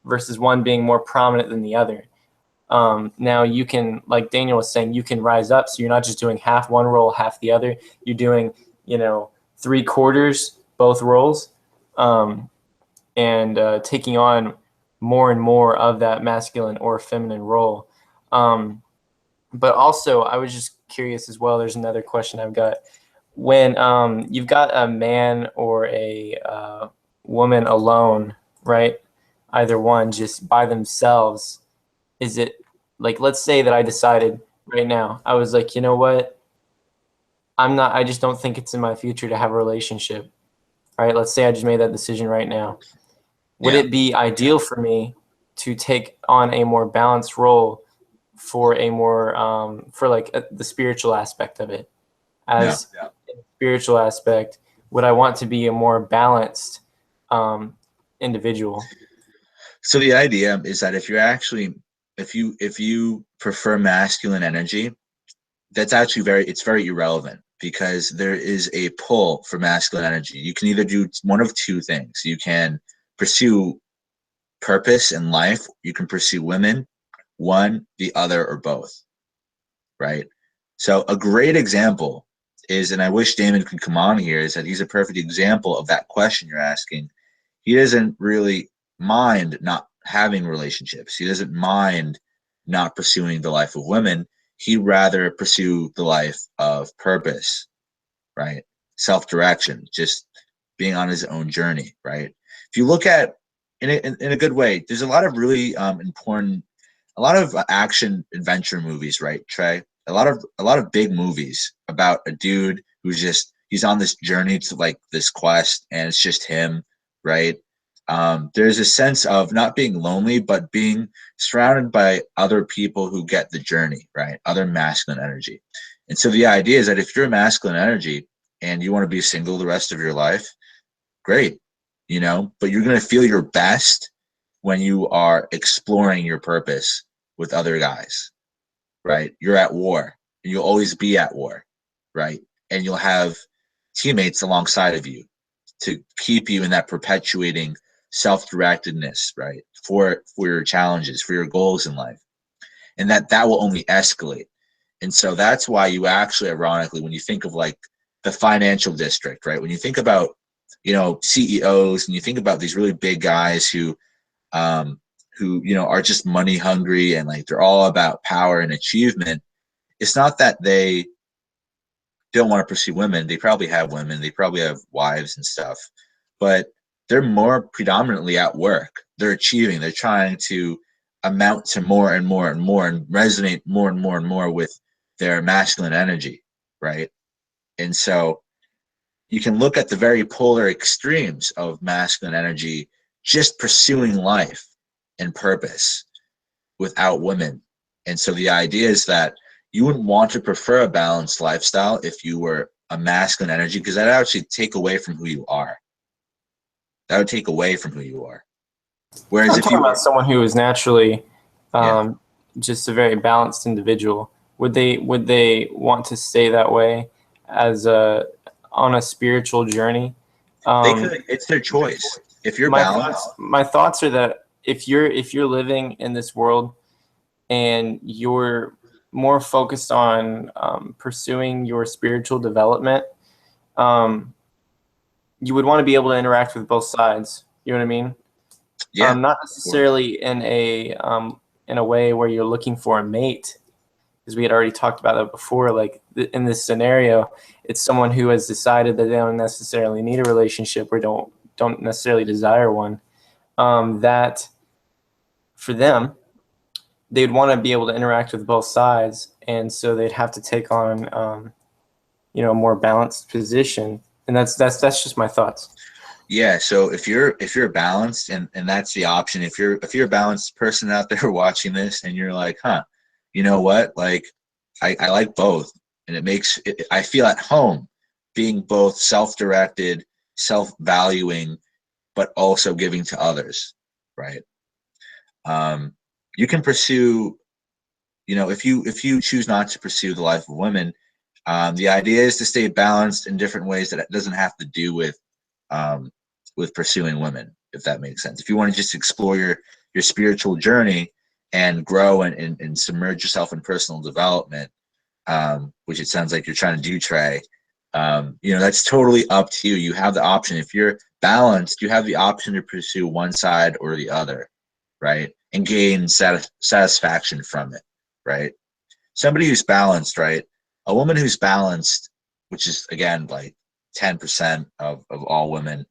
versus one being more prominent than the other. Now you can, like Daniel was saying, you can rise up. So you're not just doing half one role, half the other. You're doing, 3/4 both roles, and taking on more and more of that masculine or feminine role. But also, I was just curious as well. There's another question I've got. When you've got a man or a woman alone, right? Either one, just by themselves, is it like, let's say that I decided right now, I was like, you know what? I just don't think it's in my future to have a relationship, right? Let's say I just made that decision right now. Would it be ideal for me to take on a more balanced role for a more, for like the spiritual aspect of it? As a spiritual aspect, would I want to be a more balanced individual? So the idea is that if you prefer masculine energy, that's actually it's very irrelevant, because there is a pull for masculine energy. You can either do one of two things. You can pursue purpose in life. You can pursue women, one, the other, or both, right? So a great example is, and I wish Damon could come on here, is that he's a perfect example of that question you're asking. He doesn't really mind not having relationships. He doesn't mind not pursuing the life of women. He'd rather pursue the life of purpose, right? Self-direction, just being on his own journey, right? If you look at, in a good way, there's a lot of really important, a lot of action adventure movies, right, Trey? A lot of big movies about a dude he's on this journey to like this quest, and it's just him, right? There's a sense of not being lonely, but being surrounded by other people who get the journey, right? Other masculine energy. And so the idea is that if you're a masculine energy and you want to be single the rest of your life, great, but you're going to feel your best when you are exploring your purpose with other guys, right? You're at war, and you'll always be at war, right? And you'll have teammates alongside of you to keep you in that perpetuating self-directedness, right? For your challenges, for your goals in life. And that will only escalate. And so that's why you actually, ironically, when you think of like the financial district, right? When you think about, CEOs, and you think about these really big guys who are just money hungry, and like they're all about power and achievement. It's not that they don't want to pursue women. They probably have women. They probably have wives and stuff, but they're more predominantly at work. They're achieving. They're trying to amount to more and more and more, and resonate more and more and more with their masculine energy, right? And so you can look at the very polar extremes of masculine energy just pursuing life and purpose without women. And so the idea is that you wouldn't want to prefer a balanced lifestyle if you were a masculine energy, because that would actually take away from who you are. That would take away from who you are. Whereas I'm talking about someone who is naturally just a very balanced individual, would they want to stay that way as on a spiritual journey. They could. It's their choice. If you're my balanced, my thoughts are that if you're living in this world and you're more focused on pursuing your spiritual development, you would want to be able to interact with both sides. You know what I mean? yeah, Not necessarily in a way where you're looking for a mate, because we had already talked about that before. Like in this scenario, it's someone who has decided that they don't necessarily need a relationship or don't necessarily desire one. That for them, they'd want to be able to interact with both sides, and so they'd have to take on a more balanced position. And that's just my thoughts. yeah. So if you're balanced, and that's the option. If you're a balanced person out there watching this, and you're like, huh, you know what? Like, I like both, and I feel at home being both self-directed, self-valuing, but also giving to others, right? You can pursue, if you choose not to pursue the life of women, the idea is to stay balanced in different ways that it doesn't have to do with pursuing women, if that makes sense. If you want to just explore your spiritual journey and grow and submerge yourself in personal development, which it sounds like you're trying to do, Trey, that's totally up to you. You have the option. If you're balanced, you have the option to pursue one side or the other, right? And gain satisfaction from it, right? Somebody who's balanced, right? A woman who's balanced, which is, again, like 10% of all women,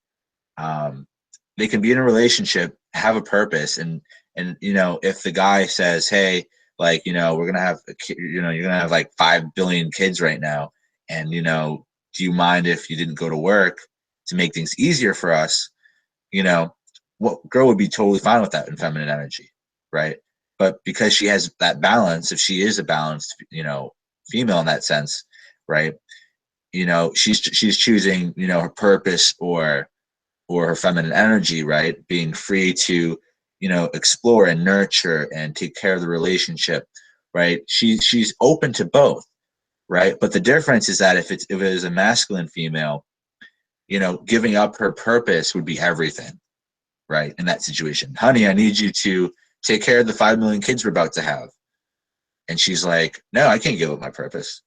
they can be in a relationship, have a purpose, and if the guy says, hey, like, we're gonna have you're gonna have like 5 billion kids right now, and do you mind if you didn't go to work to make things easier for us? What girl would be totally fine with that in feminine energy, right? But because she has that balance, if she is a balanced, female in that sense, right? She's choosing, her purpose or her feminine energy, right? Being free to, explore and nurture and take care of the relationship, right? She's open to both, right? But the difference is that if it is a masculine female, giving up her purpose would be everything, right? In that situation, honey, I need you to take care of the 5 million kids we're about to have. And she's like, no, I can't give up my purpose.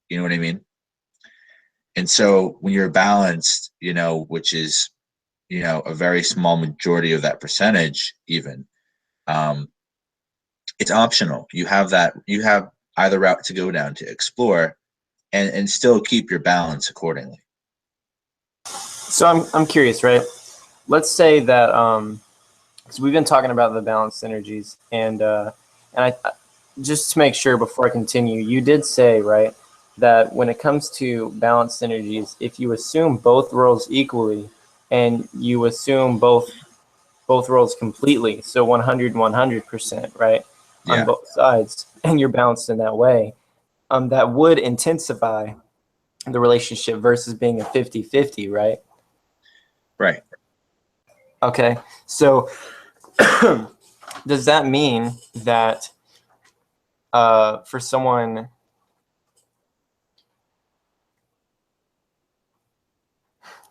You know what I mean? And so when you're balanced, which is, a very small majority of that percentage, even, it's optional. You have either route to go down to explore and still keep your balance accordingly. So I'm curious, right? Let's say that because we've been talking about the balanced energies, and I just to make sure before I continue, you did say, right, that when it comes to balanced energies, if you assume both roles equally and you assume both roles completely, so 100%, right, on Yeah. both sides, and you're balanced in that way, that would intensify the relationship versus being a 50-50, right? Right. Okay, so does that mean that for someone,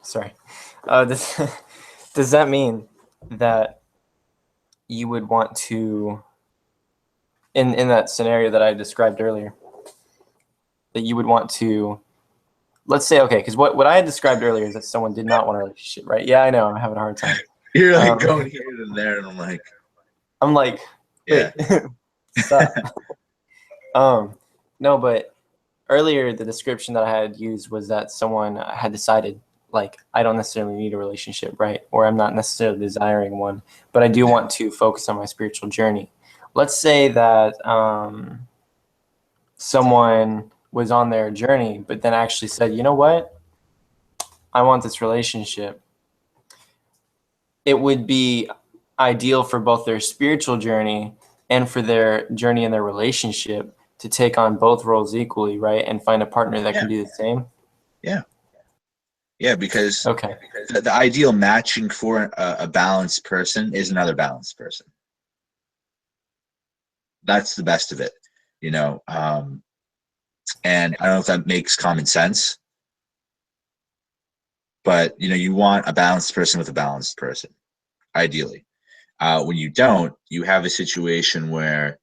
sorry, does that mean that you would want to, in that scenario that I described earlier, that you would want to, let's say, okay, because what I had described earlier is that someone did not want a relationship, right? Yeah, I know, I'm having a hard time. You're like going here and there, and I'm like, wait, yeah. Stop. No, but earlier the description that I had used was that someone had decided, like, I don't necessarily need a relationship, right? Or I'm not necessarily desiring one, but I do want to focus on my spiritual journey. Let's say that someone was on their journey, but then actually said, you know what? I want this relationship. It would be ideal for both their spiritual journey and for their journey in their relationship to take on both roles equally, right? And find a partner that can do the same. Yeah. Yeah, because okay, the ideal matching for a balanced person is another balanced person. That's the best of it, and I don't know if that makes common sense, but you want a balanced person with a balanced person, ideally. When you don't, you have a situation where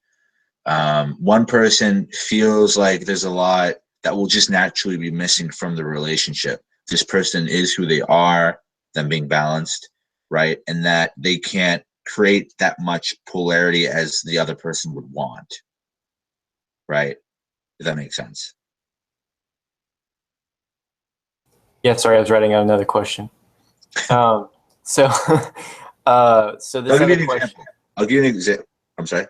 one person feels like there's a lot that will just naturally be missing from the relationship. This person is who they are, them being balanced, right? And that they can't create that much polarity as the other person would want, right? If that makes sense. Yeah, sorry, I was writing out another question. So, so this I'll give you other an question. example. I'll give you an example. I'm sorry.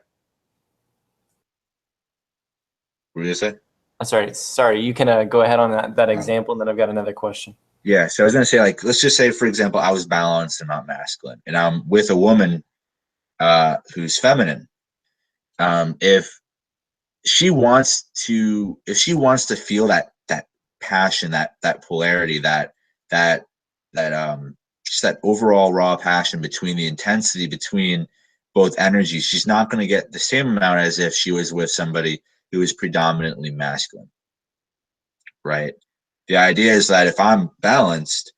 What were you gonna say? Sorry. You can go ahead on that example, and then I've got another question. Yeah, so I was gonna say, like, let's just say, for example, I was balanced and not masculine, and I'm with a woman who's feminine. If she wants to feel that passion, that polarity, that just that overall raw passion between the intensity between both energies, she's not going to get the same amount as if she was with somebody who is predominantly masculine, right? The idea is that if I'm balanced,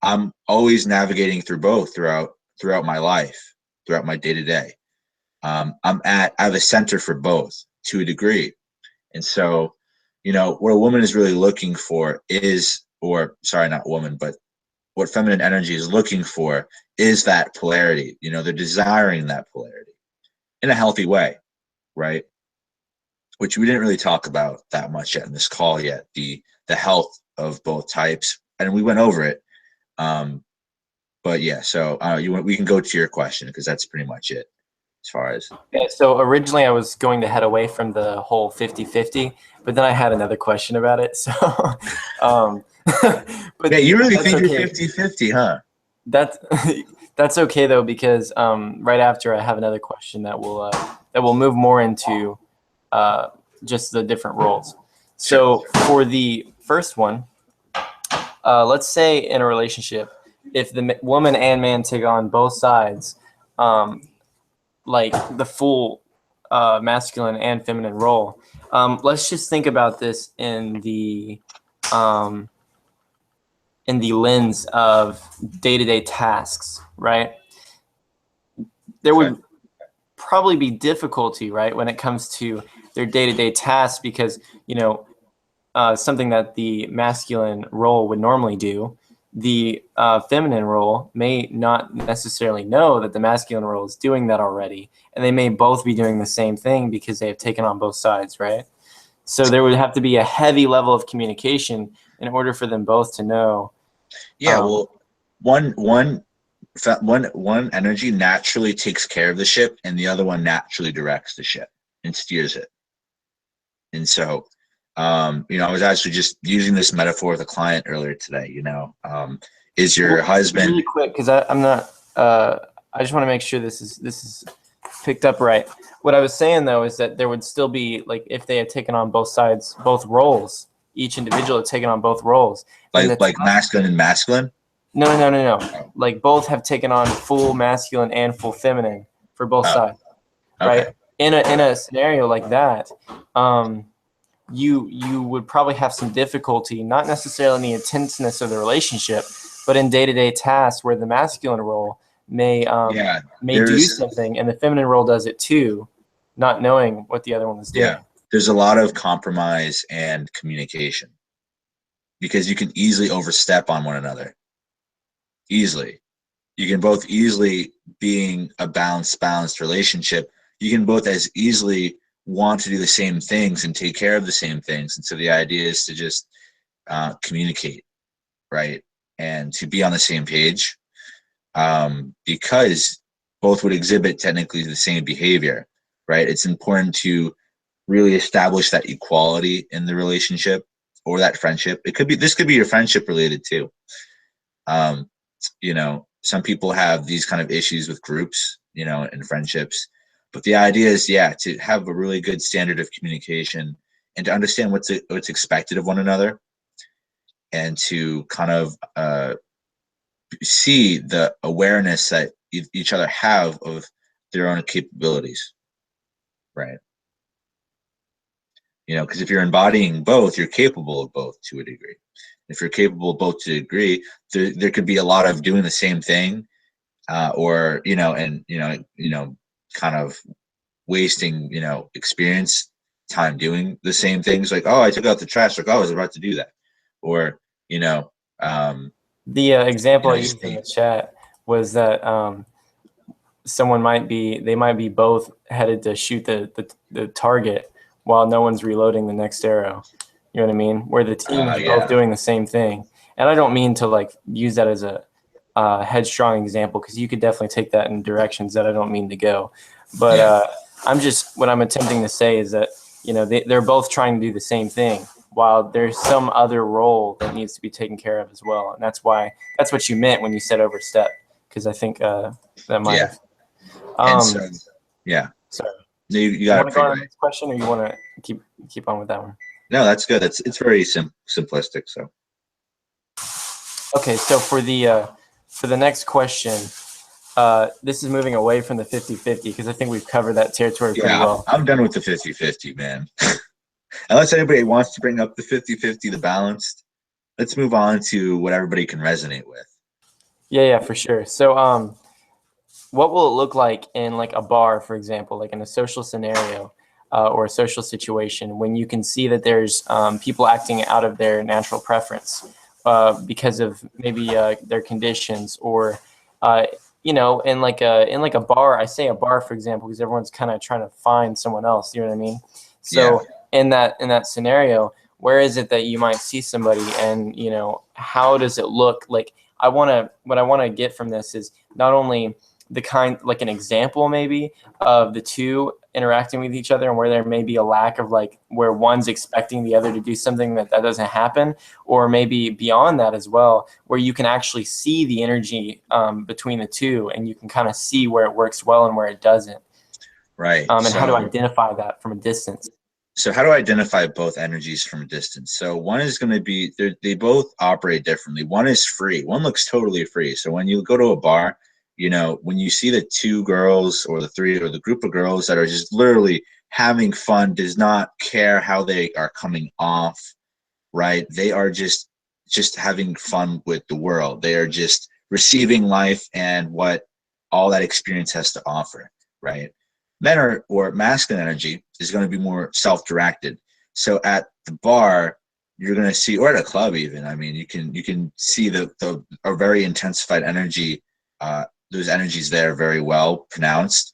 I'm always navigating through both throughout my life, throughout my day to day. I have a center for both to a degree. And so, what a woman is really looking for is, or sorry, not woman, but what feminine energy is looking for is that polarity. They're desiring that polarity in a healthy way, right? Which we didn't really talk about that much yet in this call yet, the health of both types. And we went over it. But yeah, so we can go to your question because that's pretty much it as far as. Yeah, so originally I was going to head away from the whole 50-50, but then I had another question about it. So, but Yeah, you really think okay. you're 50-50, huh? That's okay though, because right after I have another question that will move more into just the different roles. So for the first one, let's say in a relationship, if the woman and man take on both sides, like the full masculine and feminine role. Let's just think about this in the lens of day-to-day tasks, right? There would probably be difficulty, right, when it comes to their day-to-day tasks because, something that the masculine role would normally do, the feminine role may not necessarily know that the masculine role is doing that already. And they may both be doing the same thing because they have taken on both sides, right? So there would have to be a heavy level of communication in order for them both to know. Yeah, well, one energy naturally takes care of the ship, and the other one naturally directs the ship and steers it. And so, I was actually just using this metaphor with a client earlier today. Is your husband really quick because I'm not. I just want to make sure this is picked up right. What I was saying though is that there would still be, like, if they had taken on both sides, both roles, each individual had taken on both roles. like masculine and masculine? No. Like both have taken on full masculine and full feminine for both sides, right? Okay. In a scenario like that, you would probably have some difficulty, not necessarily in the intenseness of the relationship, but in day-to-day tasks where the masculine role may do something and the feminine role does it too, not knowing what the other one was doing. Yeah, there's a lot of compromise and communication because you can easily overstep on one another. Easily. You can both easily, being a balanced relationship, you can both as easily want to do the same things and take care of the same things. And so the idea is to just communicate, right? And to be on the same page, because both would exhibit technically the same behavior, right? It's important to really establish that equality in the relationship or that friendship. This could be your friendship related too. Some people have these kind of issues with groups, and friendships. But the idea is, to have a really good standard of communication and to understand what's expected of one another, and to kind of see the awareness that each other have of their own capabilities, right? You know, because if you're embodying both, you're capable of both to a degree. If you're capable of both to a degree, there could be a lot of doing the same thing, or kind of wasting experience time doing the same things. Like, oh, I took out the trash. Like, oh, I was about to do that, or the example I just used in the chat was that someone might be both headed to shoot the target while no one's reloading the next arrow. You know what I mean? Where the team is both doing the same thing. And I don't mean to like use that as a headstrong example, because you could definitely take that in directions that I don't mean to go. But what I'm attempting to say is that, you know, they're both trying to do the same thing while there's some other role that needs to be taken care of as well. And that's what you meant when you said overstep, because I think that might have. Sorry. You got to go on the next question, or you want to keep on with that one? No, that's good. It's very simplistic. So. Okay, so for the next question, this is moving away from the 50-50, because I think we've covered that territory pretty well. I'm done with the 50-50, man. Unless anybody wants to bring up the 50-50, the balanced, let's move on to what everybody can resonate with. Yeah, for sure. So, what will it look like in like a bar, for example, like in a social scenario or a social situation, when you can see that there's people acting out of their natural preference because of maybe their conditions, or in like a bar. I say a bar, for example, because everyone's kind of trying to find someone else. You know what I mean? So in that scenario, where is it that you might see somebody, and how does it look like? What I want to get from this is not only the kind, like an example maybe of the two interacting with each other, and where there may be a lack of, like, where one's expecting the other to do something that doesn't happen, or maybe beyond that as well, where you can actually see the energy between the two, and you can kind of see where it works well and where it doesn't. Right. And how to identify that from a distance. So how do I identify both energies from a distance? So one is going to be, they both operate differently. One is free. One looks totally free. So when you go to a bar, when you see the two girls or the three or the group of girls that are just literally having fun, does not care how they are coming off, right? They are just having fun with the world. They are just receiving life and what all that experience has to offer, right? Men or masculine energy is going to be more self-directed. So at the bar, you're going to see, or at a club even, I mean, you can see a very intensified energy. Those energies there very well pronounced.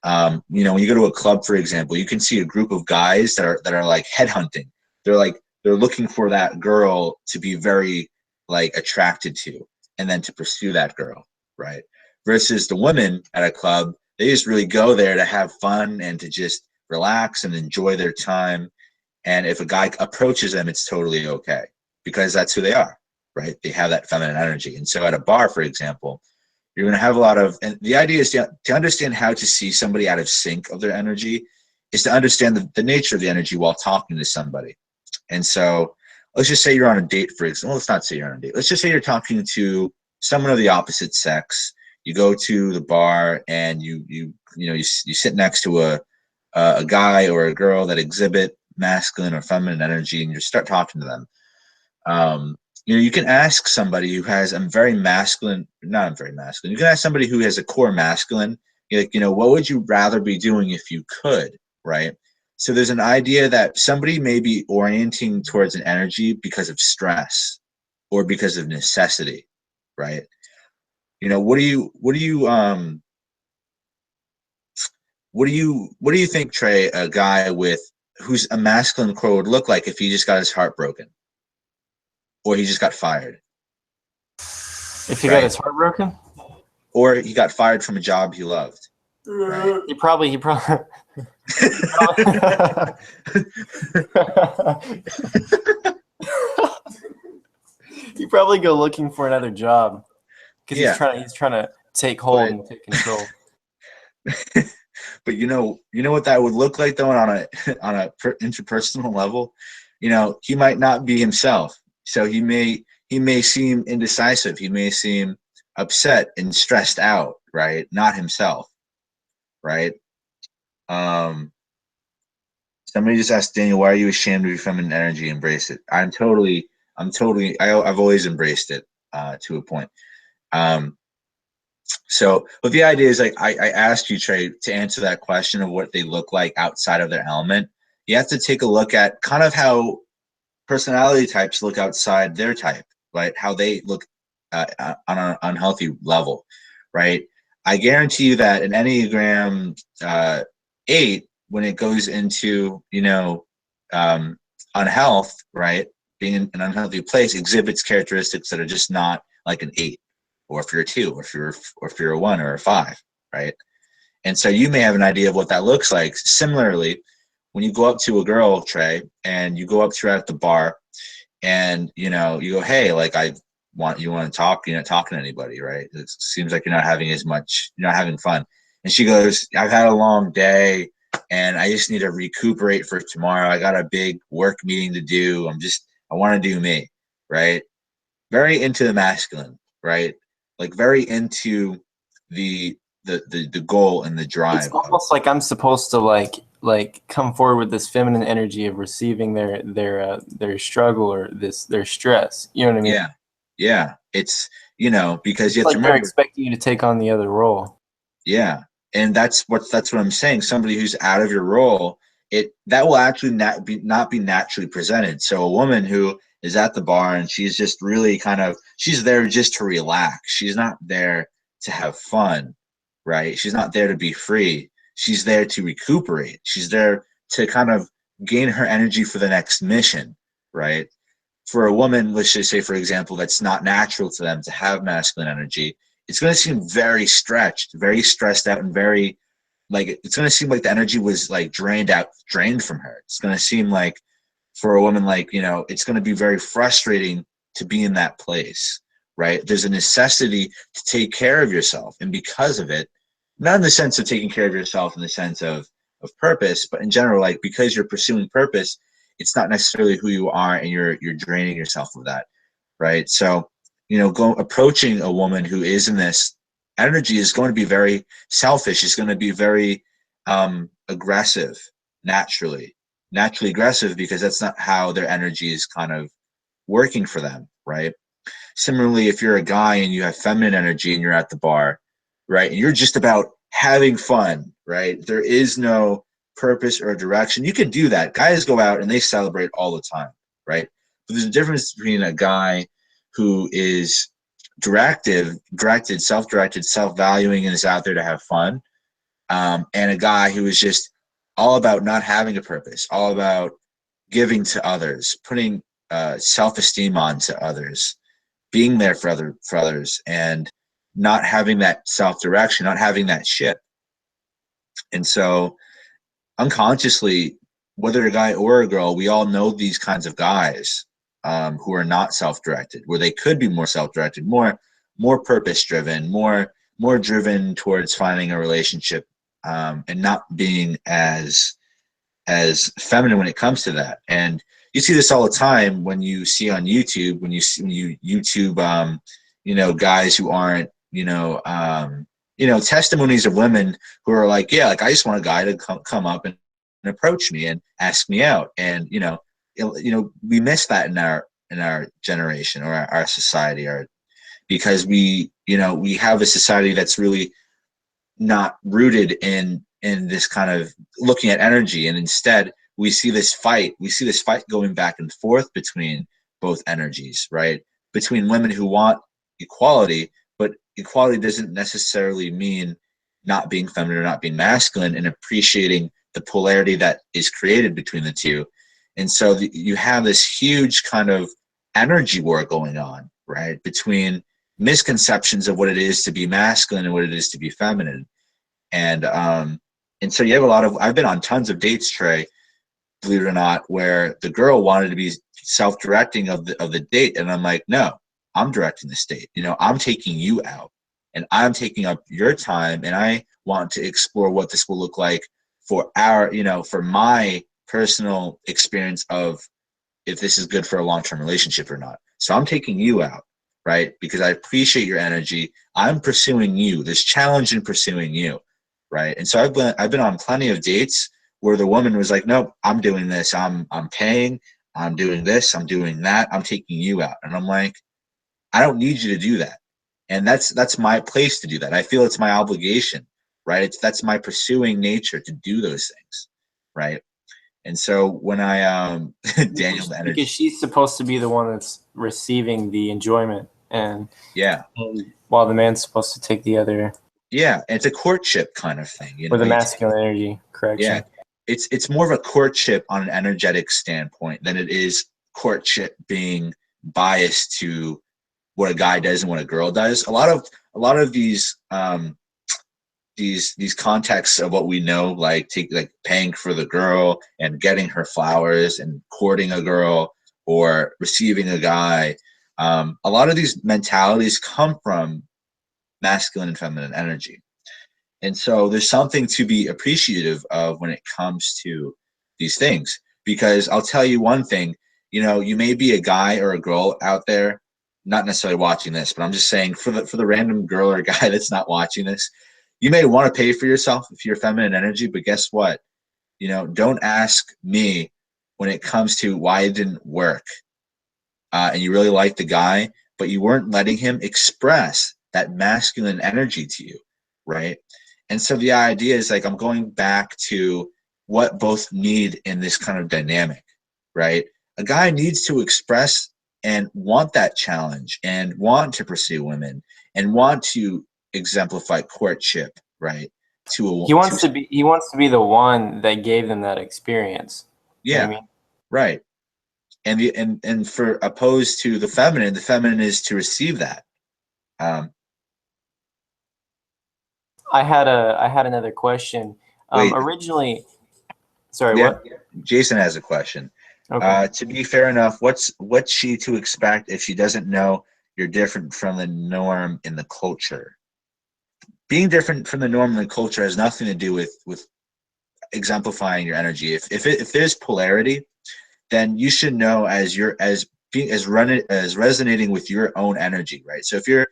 When you go to a club, for example, you can see a group of guys that are like headhunting. They're looking for that girl to be very like attracted to, and then to pursue that girl, right? Versus the women at a club, they just really go there to have fun and to just relax and enjoy their time. And if a guy approaches them, it's totally okay, because that's who they are, right? They have that feminine energy. And so at a bar, for example, you're going to have a lot of, and the idea is to understand how to see somebody out of sync of their energy is to understand the nature of the energy while talking to somebody. And so let's just say you're on a date, for example. Well, let's not say you're on a date. Let's just say you're talking to someone of the opposite sex. You go to the bar and you sit next to a guy or a girl that exhibit masculine or feminine energy, and you start talking to them. You can ask somebody who has not very masculine. You can ask somebody who has a core masculine, like, what would you rather be doing if you could, right? So there's an idea that somebody may be orienting towards an energy because of stress or because of necessity, right? What do you think, Trey, a guy who's a masculine core would look like if he just got his heart broken, or he just got fired? If he got his heart broken, or he got fired from a job he loved, right? He probably he'd probably go looking for another job, because he's trying to take hold and take control. But you know what that would look like, though, on a interpersonal level. He might not be himself, so he may seem indecisive. He may seem upset and stressed out, right? Not himself, right? Somebody just asked Daniel, why are you ashamed of your feminine energy? Embrace it. I've always embraced it to a point. But the idea is, like, I asked you, Trey, to answer that question of what they look like outside of their element. You have to take a look at kind of how personality types look outside their type, right? How they look on an unhealthy level, right? I guarantee you that an Enneagram 8, when it goes into, unhealth, right? Being in an unhealthy place, exhibits characteristics that are just not like an 8, or if you're a 2, or if you're a 1 or a 5, right? And so you may have an idea of what that looks like. Similarly, when you go up to a girl, Trey, and you go up to her at the bar, and you go, hey, like, you want to talk, you're not talking to anybody, right? It seems like you're not having fun. And she goes, I've had a long day and I just need to recuperate for tomorrow. I got a big work meeting to do. I want to do me, right? Very into the masculine, right? Like, very into the goal and the drive. It's almost like I'm supposed to like come forward with this feminine energy of receiving their struggle or their stress. You know what I mean? Yeah. It's, because you have It's like to they're remember. expecting you to take on the other role. Yeah. And that's what I'm saying. Somebody who's out of your role, that will actually not be naturally presented. So a woman who is at the bar and she's just really she's there just to relax. She's not there to have fun, right? She's not there to be free. She's there to recuperate. She's there to kind of gain her energy for the next mission, right? For a woman, let's just say, for example, that's not natural to them to have masculine energy, it's going to seem very stretched, very stressed out, and very, like, it's going to seem like the energy was like drained from her. It's going to seem like, for a woman, like, it's going to be very frustrating to be in that place, right? There's a necessity to take care of yourself. And because of it, not in the sense of taking care of yourself in the sense of purpose, but in general, like, because you're pursuing purpose, it's not necessarily who you are, and you're draining yourself of that, right? So, approaching a woman who is in this energy is going to be very selfish. It's going to be very aggressive, naturally aggressive, because that's not how their energy is kind of working for them, right? Similarly, if you're a guy and you have feminine energy and you're at the bar, right, and you're just about having fun, right? There is no purpose or direction. You can do that. Guys go out and they celebrate all the time, right? But there's a difference between a guy who is directed, self-directed, self-valuing, and is out there to have fun, and a guy who is just all about not having a purpose, all about giving to others, putting self-esteem on to others, being there for others, and not having that self-direction, not having that ship. And so, unconsciously, whether a guy or a girl, we all know these kinds of guys who are not self-directed, where they could be more self-directed, more purpose-driven, more driven towards finding a relationship, and not being as feminine when it comes to that. And you see this all the time when you see on YouTube, when you YouTube, guys who aren't, testimonies of women who are like, yeah, like, I just want a guy to come up and approach me and ask me out. And, we miss that in our generation, or our society, because we have a society that's really not rooted in this kind of looking at energy. And instead we see this fight going back and forth between both energies, right? Between women who want equality, but equality doesn't necessarily mean not being feminine or not being masculine, and appreciating the polarity that is created between the two. And so you have this huge kind of energy war going on, right? Between misconceptions of what it is to be masculine and what it is to be feminine. And so you have I've been on tons of dates, Trey, believe it or not, where the girl wanted to be self-directing of the date. And I'm like, no, I'm directing this date. I'm taking you out and I'm taking up your time, and I want to explore what this will look like for for my personal experience of if this is good for a long-term relationship or not. So I'm taking you out, right? Because I appreciate your energy. I'm pursuing you. There's challenge in pursuing you, right? And so I've been on plenty of dates where the woman was like, nope, I'm doing this. I'm paying. I'm doing this. I'm doing that. I'm taking you out. And I'm like, I don't need you to do that. And that's my place to do that. I feel it's my obligation, right? That's my pursuing nature to do those things, right? And so when I Daniel the energy, because she's supposed to be the one that's receiving the enjoyment, and while the man's supposed to take the other. Yeah, it's a courtship kind of thing, With the masculine energy, correction. Yeah, it's more of a courtship on an energetic standpoint than it is courtship being biased to what a guy does and what a girl does. A lot of these contexts of what we know, like paying for the girl and getting her flowers and courting a girl or receiving a guy. A lot of these mentalities come from masculine and feminine energy. And so there's something to be appreciative of when it comes to these things. Because I'll tell you one thing, you may be a guy or a girl out there, not necessarily watching this, but I'm just saying for the random girl or guy that's not watching this, you may want to pay for yourself if you're feminine energy, but guess what? Don't ask me when it comes to why it didn't work. And you really like the guy, but you weren't letting him express that masculine energy to you, right? And so the idea is like, I'm going back to what both need in this kind of dynamic, right? A guy needs to express and want that challenge and want to pursue women and want to exemplify courtship, right? He wants to be the one that gave them that experience. Yeah, you know what I mean? Right. And for opposed to the feminine is to receive that. I had another question. Originally, sorry, yeah, what? Jason has a question. Okay. To be fair enough, what's she to expect if she doesn't know you're different from the norm in the culture? Being different from the norm in the culture has nothing to do with exemplifying your energy. If there's polarity, then you should know as resonating with your own energy, right? So if you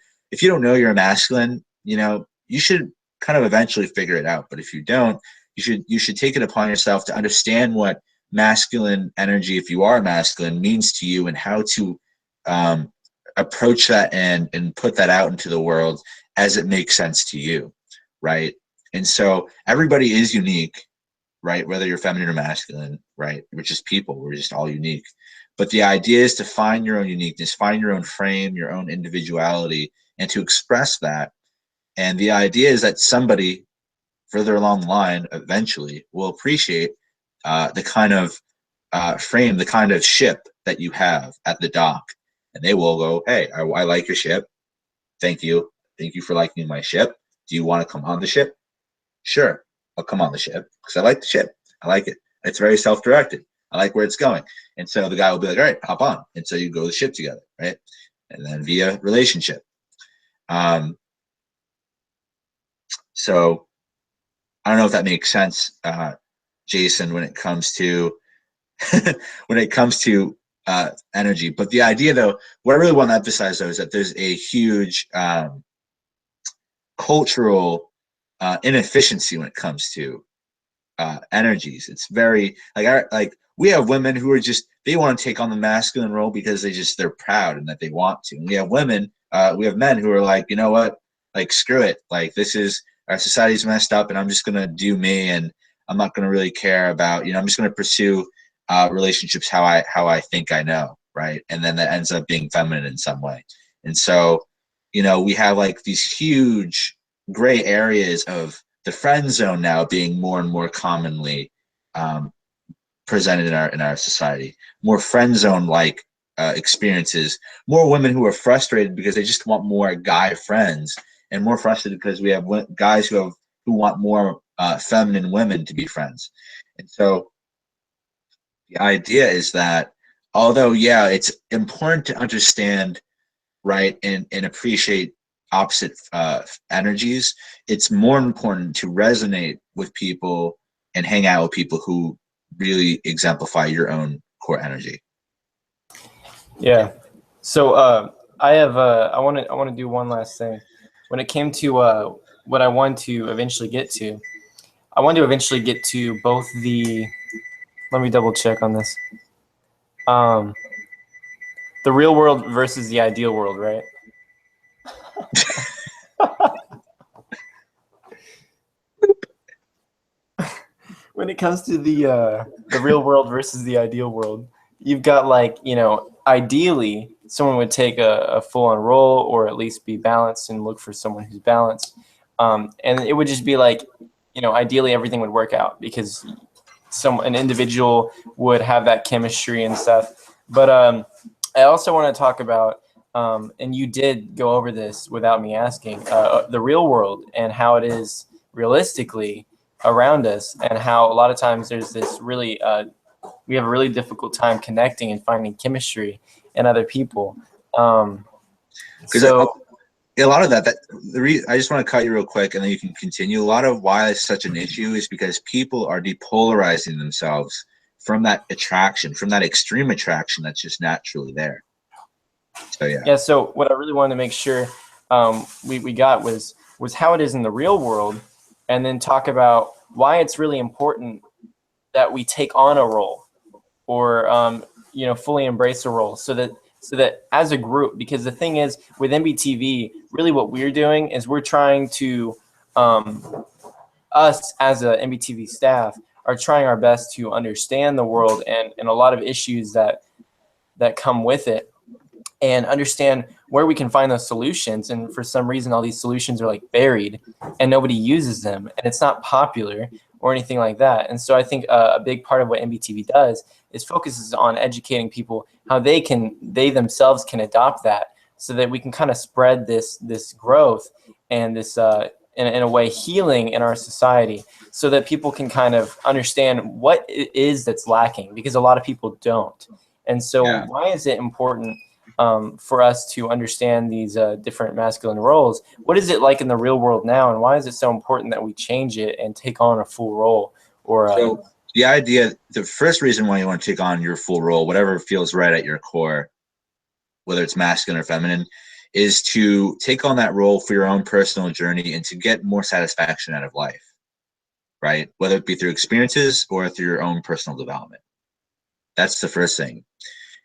don't know you're a masculine, you should kind of eventually figure it out. But if you don't, you should take it upon yourself to understand what masculine energy, if you are masculine, means to you and how to approach that and put that out into the world as it makes sense to you, right? And so everybody is unique, right? Whether you're feminine or masculine, right? We're just people. We're just all unique. But the idea is to find your own uniqueness, find your own frame, your own individuality, and to express that. And the idea is that somebody further along the line eventually will appreciate the kind of frame, the kind of ship that you have at the dock. And they will go, hey, I like your ship. Thank you. Thank you for liking my ship. Do you want to come on the ship? Sure, I'll come on the ship because I like the ship. I like it. It's very self-directed. I like where it's going. And so the guy will be like, all right, hop on. And so you go to the ship together, right? And then via relationship. So I don't know if that makes sense, Jason, when it comes to energy. But the idea, though, what I really want to emphasize, though, is that there's a huge cultural inefficiency when it comes to energies. It's very like we have women who are just, they want to take on the masculine role because they're proud and that they want to. And we have men who are like, you know what, like screw it, like this is, our society's messed up and I'm just gonna do me and I'm not gonna really care about, I'm just gonna pursue relationships how I think I know, right? And then that ends up being feminine in some way. And so we have like these huge gray areas of the friend zone now being more and more commonly presented in our society. More friend zone like experiences. More women who are frustrated because they just want more guy friends, and more frustrated because we have guys who want more feminine women to be friends. And so the idea is that although it's important to understand, right, and appreciate opposite energies, it's more important to resonate with people and hang out with people who really exemplify your own core energy. Yeah. So I want to do one last thing. When it came to what I want to eventually get to, I want to eventually get to both the, let me double check on this. The real world versus the ideal world, right? When it comes to the real world versus the ideal world, you've got like, you know, ideally someone would take a full-on role or at least be balanced and look for someone who's balanced. And it would just be like, you know, ideally everything would work out because an individual would have that chemistry and stuff. But I also want to talk about, and you did go over this without me asking, the real world and how it is realistically around us, and how a lot of times there's this really, we have a really difficult time connecting and finding chemistry in other people. So a lot of that I just want to cut you real quick and then you can continue. A lot of why it's such an issue is because people are depolarizing themselves from that attraction, from that extreme attraction that's just naturally there. So yeah. So what I really wanted to make sure we got was how it is in the real world, and then talk about why it's really important that we take on a role or you know, fully embrace a role, so that as a group, because the thing is with MBTV, really what we're doing is we're trying to us as a MBTV staff are trying our best to understand the world and a lot of issues that come with it, and understand where we can find those solutions. And for some reason, all these solutions are like buried and nobody uses them, and it's not popular or anything like that. And so I think a big part of what MBTV does is focuses on educating people how they themselves can adopt that, so that we can kind of spread this growth and this in a way healing in our society, so that people can kind of understand what it is that's lacking, because a lot of people don't. And so why is it important for us to understand these different masculine roles? What is it like in the real world now, and why is it so important that we change it and take on a full role? Or so the idea, the first reason why you want to take on your full role, whatever feels right at your core, whether it's masculine or feminine, is to take on that role for your own personal journey and to get more satisfaction out of life, right? Whether it be through experiences or through your own personal development. That's the first thing.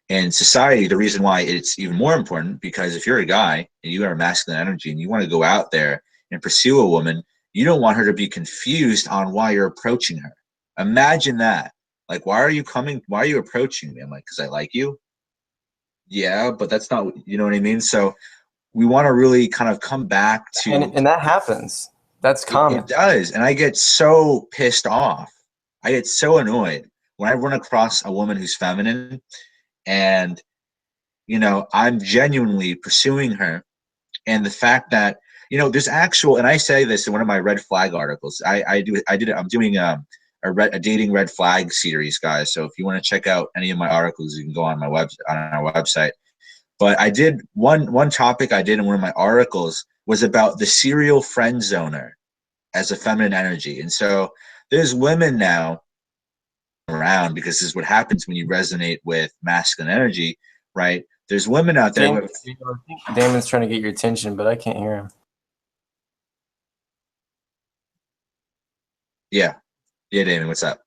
In society, the reason why it's even more important, because if you're a guy and you are masculine energy and you want to go out there and pursue a woman, you don't want her to be confused on why you're approaching her. Imagine that. Like, why are you approaching me? I'm like, because I like you. Yeah, but that's not, you know what I mean? So we want to really kind of come back to, and that happens. That's common. It does. And I get so pissed off. I get so annoyed when I run across a woman who's feminine and, you know, I'm genuinely pursuing her. And the fact that, you know, there's actual, and I say this in one of my red flag articles. I'm doing a dating red flag series, guys. So if you want to check out any of my articles, you can go on our website. But I did one topic I did in one of my articles was about the serial friend zoner as a feminine energy. And so there's women now around, because this is what happens when you resonate with masculine energy, right? There's women out there. Damon's trying to get your attention, but I can't hear him. Yeah, Damon, what's up?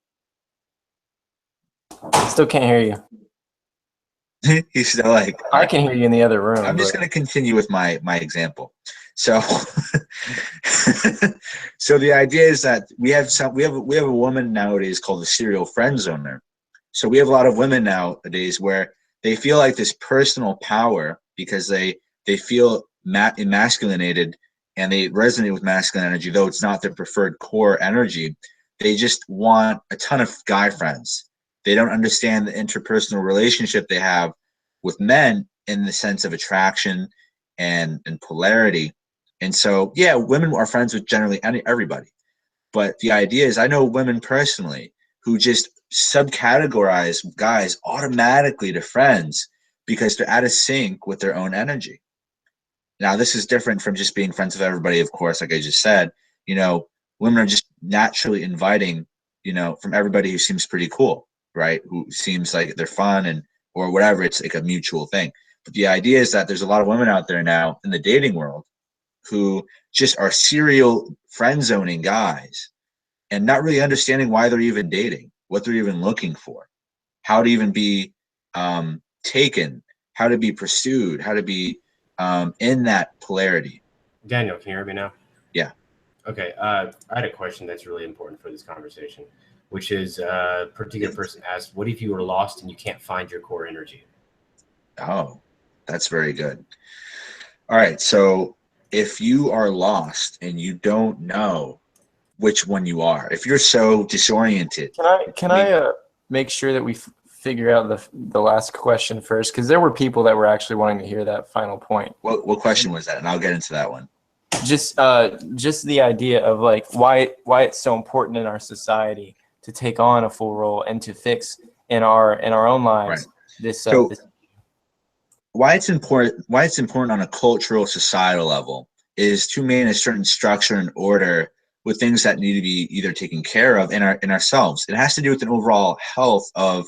Still can't hear you. He's still like, I can hear you in the other room. I'm just going to continue with my example. So, so the idea is that we have a woman nowadays called the serial friend zoner. So we have a lot of women nowadays where they feel like this personal power because they feel emasculinated and they resonate with masculine energy, though it's not their preferred core energy. They just want a ton of guy friends. They don't understand the interpersonal relationship they have with men in the sense of attraction and polarity. And so, yeah, women are friends with generally everybody. But the idea is, I know women personally who just subcategorize guys automatically to friends because they're out of sync with their own energy. Now, this is different from just being friends with everybody, of course, like I just said. You know, women are just naturally inviting, you know, from everybody who seems pretty cool, right? Who seems like they're fun and or whatever. It's like a mutual thing. But the idea is that there's a lot of women out there now in the dating world who just are serial friend zoning guys. and not really understanding why they're even dating, what they're even looking for, how to even be taken, how to be pursued, how to be in that polarity. Daniel, can you hear me now? Yeah. Okay. I had a question that's really important for this conversation, which is a particular person asked, what if you were lost and you can't find your core energy? Oh, that's very good. All right. So if you are lost and you don't know which one you are, if you're so disoriented. Can I make sure that we figure out the last question first? Because there were people that were actually wanting to hear that final point. What question was that? And I'll get into that one. Just the idea of like why it's so important in our society to take on a full role and to fix in our own lives this. Why it's important on a cultural, societal level is to maintain a certain structure and order with things that need to be either taken care of in ourselves. It has to do with an overall health of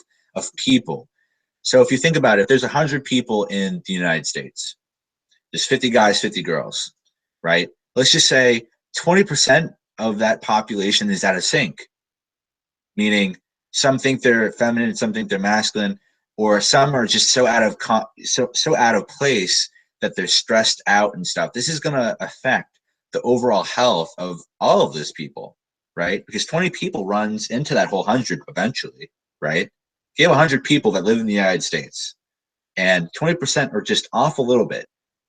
people. So if you think about it, if there's 100 people in the United States, there's 50 guys, 50 girls, right? Let's just say 20% of that population is out of sync, meaning some think they're feminine, some think they're masculine, or some are just so out of place that they're stressed out and stuff. This is going to affect the overall health of all of those people, right? Because 20 people runs into that whole 100 eventually, right? If you have 100 people that live in the United States and 20% are just off a little bit,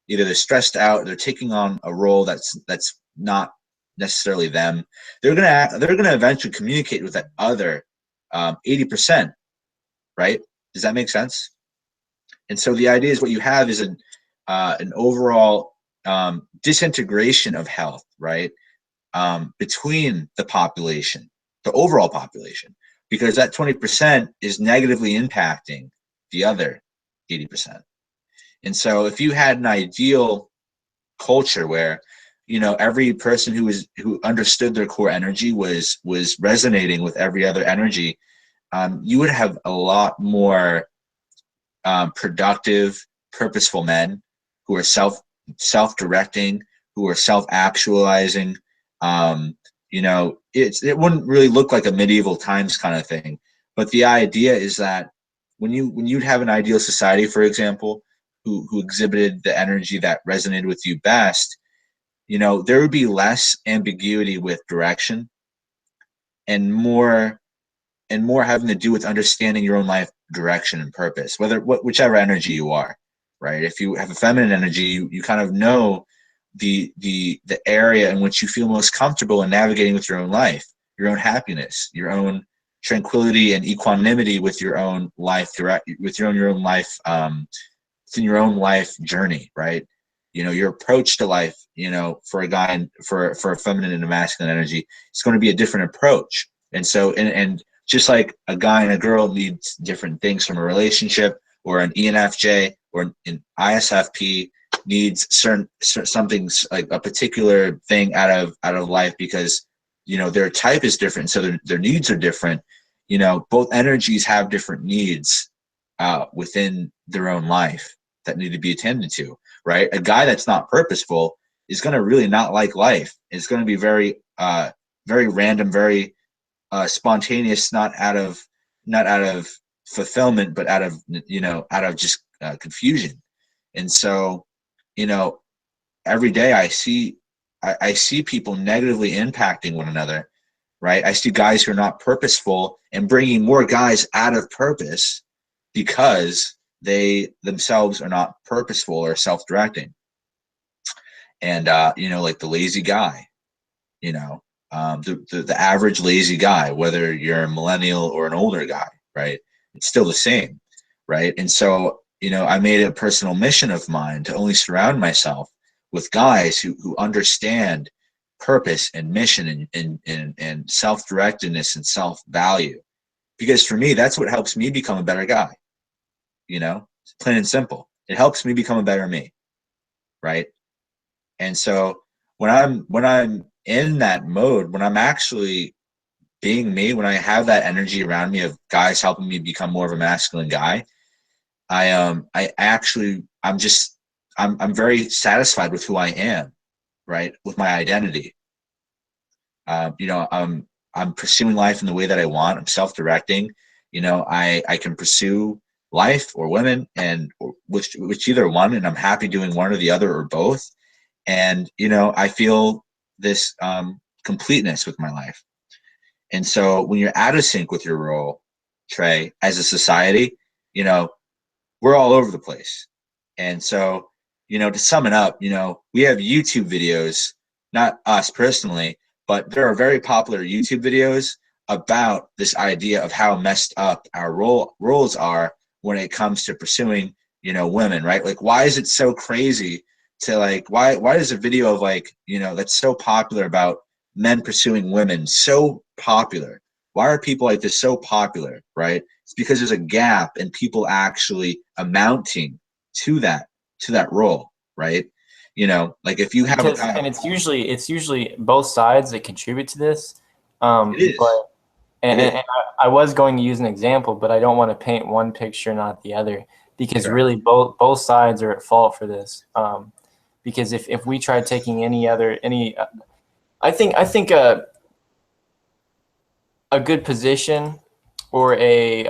either they're stressed out, they're taking on a role that's not necessarily them, they're gonna eventually communicate with that other 80%, right? Does that make sense? And so the idea is what you have is an overall disintegration of health, right? Between the population, the overall population, because that 20% is negatively impacting the other 80%. And so if you had an ideal culture where, you know, every person who understood their core energy was resonating with every other energy, you would have a lot more productive, purposeful men who are self-directing, who are self-actualizing. You know, it wouldn't really look like a medieval times kind of thing, but the idea is that when you'd have an ideal society, for example, who exhibited the energy that resonated with you best, you know, there would be less ambiguity with direction and more having to do with understanding your own life direction and purpose, whichever energy you are, right? If you have a feminine energy, you kind of know the area in which you feel most comfortable in navigating with your own life, your own happiness, your own tranquility and equanimity with your own life, with your own life, it's in your own life journey, right? You know, your approach to life, you know, for a guy and for a feminine and a masculine energy, it's going to be a different approach. And so, and just like a guy and a girl needs different things from a relationship, or an ENFJ or an ISFP needs something like a particular thing out of life because, you know, their type is different, so their needs are different. You know, both energies have different needs within their own life that need to be attended to, right? A guy that's not purposeful is going to really not like life. It's going to be very random, very spontaneous, not out of fulfillment, but out of just confusion. And so, you know, every day I see people negatively impacting one another, right? I see guys who are not purposeful and bringing more guys out of purpose because they themselves are not purposeful or self-directing. And you know, like the lazy guy, you know, the average lazy guy, whether you're a millennial or an older guy, right? It's still the same, right? And so, you know, I made it a personal mission of mine to only surround myself with guys who understand purpose and mission and self-directedness and self-value. Because for me, that's what helps me become a better guy. You know, plain and simple. It helps me become a better me, right? And so when I'm in that mode, when I'm actually being me, when I have that energy around me of guys helping me become more of a masculine guy, I'm very satisfied with who I am, right? With my identity. You know, I'm pursuing life in the way that I want. I'm self-directing. You know, I can pursue life or women, and which either one, and I'm happy doing one or the other or both. And you know, I feel this completeness with my life. And so when you're out of sync with your role, Trey, as a society, you know, we're all over the place. And so, you know, to sum it up, you know, we have YouTube videos, not us personally, but there are very popular YouTube videos about this idea of how messed up our roles are when it comes to pursuing, you know, women, right? Like, why is it so crazy to like, why is a video of like, you know, that's so popular about men pursuing women so popular? Why are people like this so popular, right? It's because there's a gap in people actually amounting to that role, right? You know, like if you have Because and it's usually both sides that contribute to this. it is. But and I was going to use an example, but I don't want to paint one picture, not the other, because Sure. really both sides are at fault for this. Because if we tried taking I think a good position or a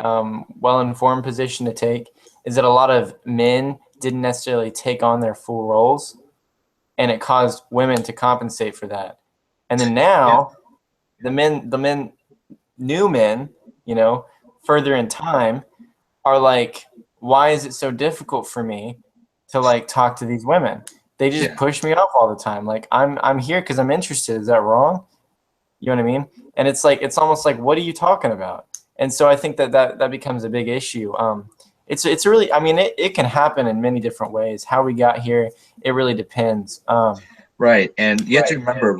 well-informed position to take is that a lot of men didn't necessarily take on their full roles, and it caused women to compensate for that. And then now, the new men, you know, further in time, are like, why is it so difficult for me to like talk to these women? They just push me off all the time. Like I'm here because I'm interested. Is that wrong? You know what I mean? And it's like, it's almost like, what are you talking about? And so I think that becomes a big issue. It's really, I mean, it can happen in many different ways. How we got here, it really depends. Right. And you have to remember,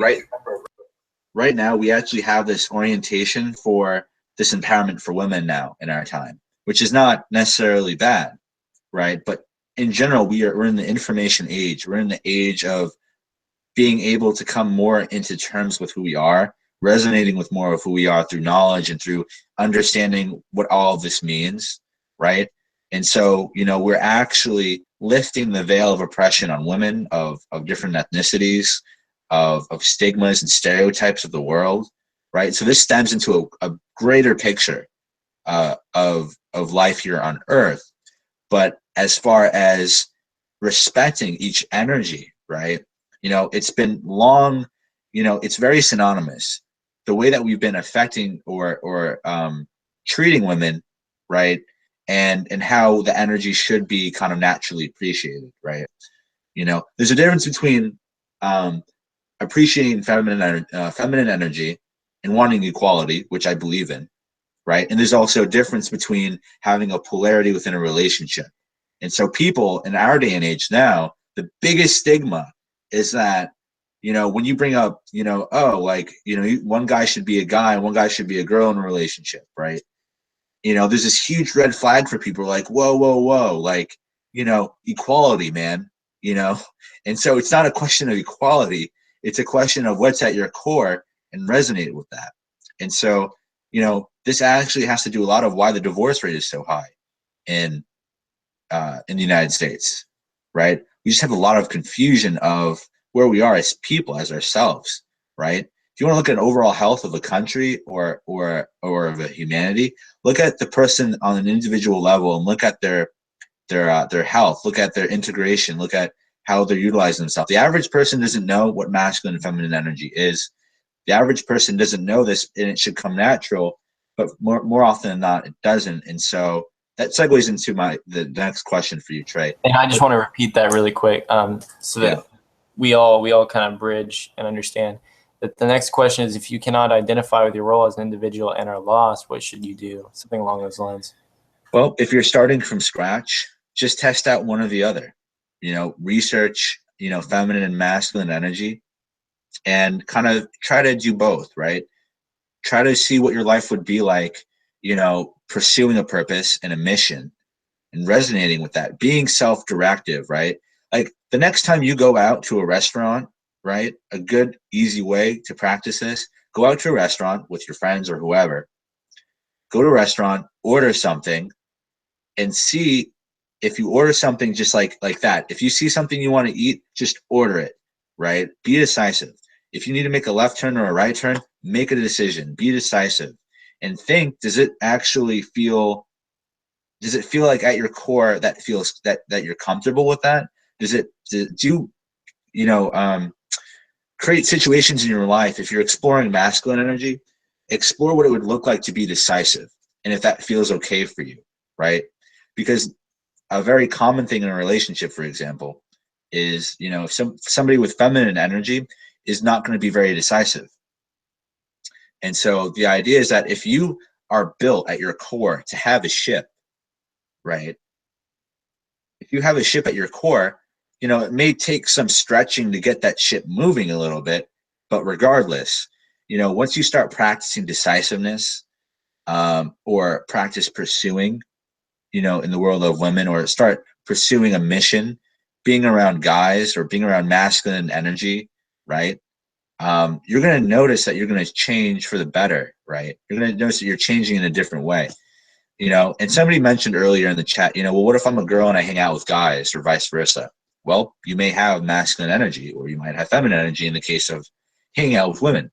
right now, we actually have this orientation for this empowerment for women now in our time, which is not necessarily bad, right? But in general, we're in the information age. We're in the age of being able to come more into terms with who we are, resonating with more of who we are through knowledge and through understanding what all of this means, right? And so, you know, we're actually lifting the veil of oppression on women of different ethnicities, of stigmas and stereotypes of the world, right? So this stems into a greater picture of life here on Earth. But as far as respecting each energy, right? You know, it's been long, you know, it's very synonymous. The way that we've been affecting or treating women, right? And how the energy should be kind of naturally appreciated, right? You know, there's a difference between appreciating feminine energy and wanting equality, which I believe in, right? And there's also a difference between having a polarity within a relationship. And so people in our day and age now, the biggest stigma is that, you know, when you bring up, you know, oh, like, you know, one guy should be a guy and one guy should be a girl in a relationship, right? You know, there's this huge red flag for people like, whoa, whoa, whoa, like, you know, equality, man, you know? And so it's not a question of equality. It's a question of what's at your core and resonate with that. And so, you know, this actually has to do a lot of why the divorce rate is so high in the United States, right? We just have a lot of confusion of where we are as people, as ourselves, right? If you want to look at overall health of a country or of a humanity, look at the person on an individual level and look at their health, look at their integration, look at how they're utilizing themselves. The average person doesn't know what masculine and feminine energy is. The average person doesn't know this, and it should come natural, but more often than not, it doesn't. And so that segues into the next question for you, Trey. And I just want to repeat that really quick, so that we all kind of bridge and understand that the next question is, if you cannot identify with your role as an individual and are lost, what should you do? Something along those lines. Well, if you're starting from scratch, just test out one or the other. You know, research, you know, feminine and masculine energy and kind of try to do both, right? Try to see what your life would be like, you know, pursuing a purpose and a mission and resonating with that, being self-directive, right? Like the next time you go out to a restaurant, right? A good, easy way to practice this, go out to a restaurant with your friends or whoever, go to a restaurant, order something, and see if you order something just like that. If you see something you want to eat, just order it, right? Be decisive. If you need to make a left turn or a right turn, make a decision, be decisive, and think, does it feel like at your core that feels that you're comfortable with that? Do you create situations in your life, if you're exploring masculine energy, explore what it would look like to be decisive, and if that feels okay for you, right? Because a very common thing in a relationship, for example, is, if somebody with feminine energy is not going to be very decisive. And so the idea is that if you are built at your core to have a ship, right? If you have a ship at your core, it may take some stretching to get that ship moving a little bit, but regardless, once you start practicing decisiveness, or practice pursuing, in the world of women, or start pursuing a mission, being around guys or being around masculine energy, right? You're going to notice that you're going to change for the better, right? You're going to notice that you're changing in a different way. And somebody mentioned earlier in the chat, well, what if I'm a girl and I hang out with guys, or vice versa? Well, you may have masculine energy, or you might have feminine energy in the case of hanging out with women.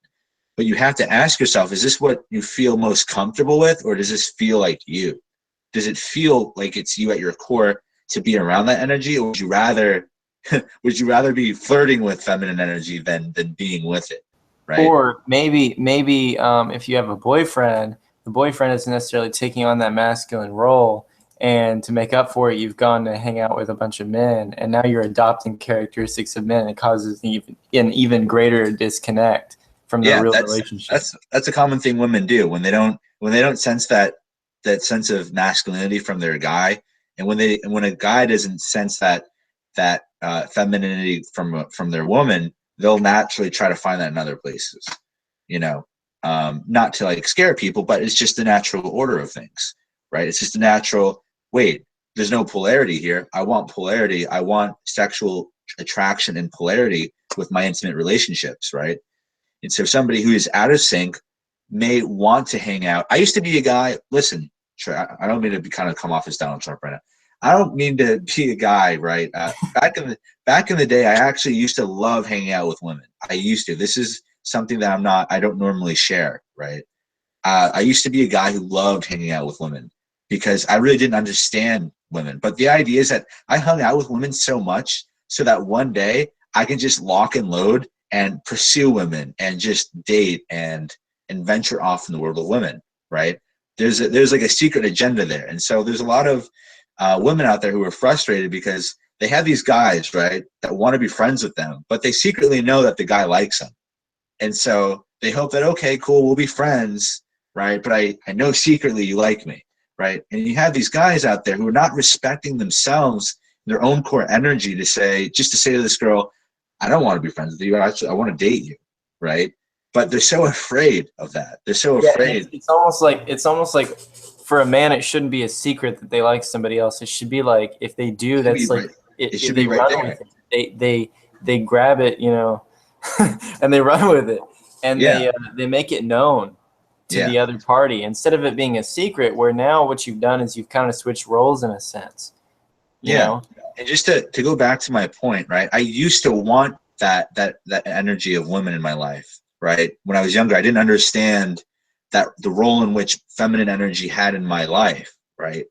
But you have to ask yourself, is this what you feel most comfortable with, or does this feel like you? Does it feel like it's you at your core to be around that energy, or would you rather be flirting with feminine energy than being with it, right? Or maybe if you have a boyfriend, the boyfriend isn't necessarily taking on that masculine role, and to make up for it, you've gone to hang out with a bunch of men, and now you're adopting characteristics of men, and it causes an even greater disconnect from the real relationship. That's a common thing women do when they don't sense that sense of masculinity from their guy, and when a guy doesn't sense that femininity from their woman, they'll naturally try to find that in other places, not to like scare people, but it's just the natural order of things, right? It's just a natural, wait, there's no polarity here. I want polarity. I want sexual attraction and polarity with my intimate relationships, right? And so somebody who is out of sync may want to hang out. I used to be a guy, listen, I don't mean to kind of come off as Donald Trump right now. I don't mean to be a guy, right? Back in the day, I actually used to love hanging out with women. I used to. This is something that I don't normally share, right? I used to be a guy who loved hanging out with women because I really didn't understand women. But the idea is that I hung out with women so much so that one day I can just lock and load and pursue women and just date and venture off in the world of women, right? There's like a secret agenda there. And so there's a lot of women out there who are frustrated because they have these guys, right, that want to be friends with them, but they secretly know that the guy likes them. And so they hope that, okay, cool, we'll be friends, right? But I know secretly you like me, right? And you have these guys out there who are not respecting themselves, their own core energy to say to this girl, I don't want to be friends with you. I want to date you, right? But they're so afraid of that. They're so afraid. It's almost like for a man, it shouldn't be a secret that they like somebody else. It should be like, if they do, that's like it should be right there. With it. They grab it, and they run with it, and they make it known to the other party instead of it being a secret. Where now what you've done is you've kind of switched roles in a sense. You know? And just to go back to my point, right? I used to want that energy of women in my life, right? When I was younger, I didn't understand that the role in which feminine energy had in my life, right?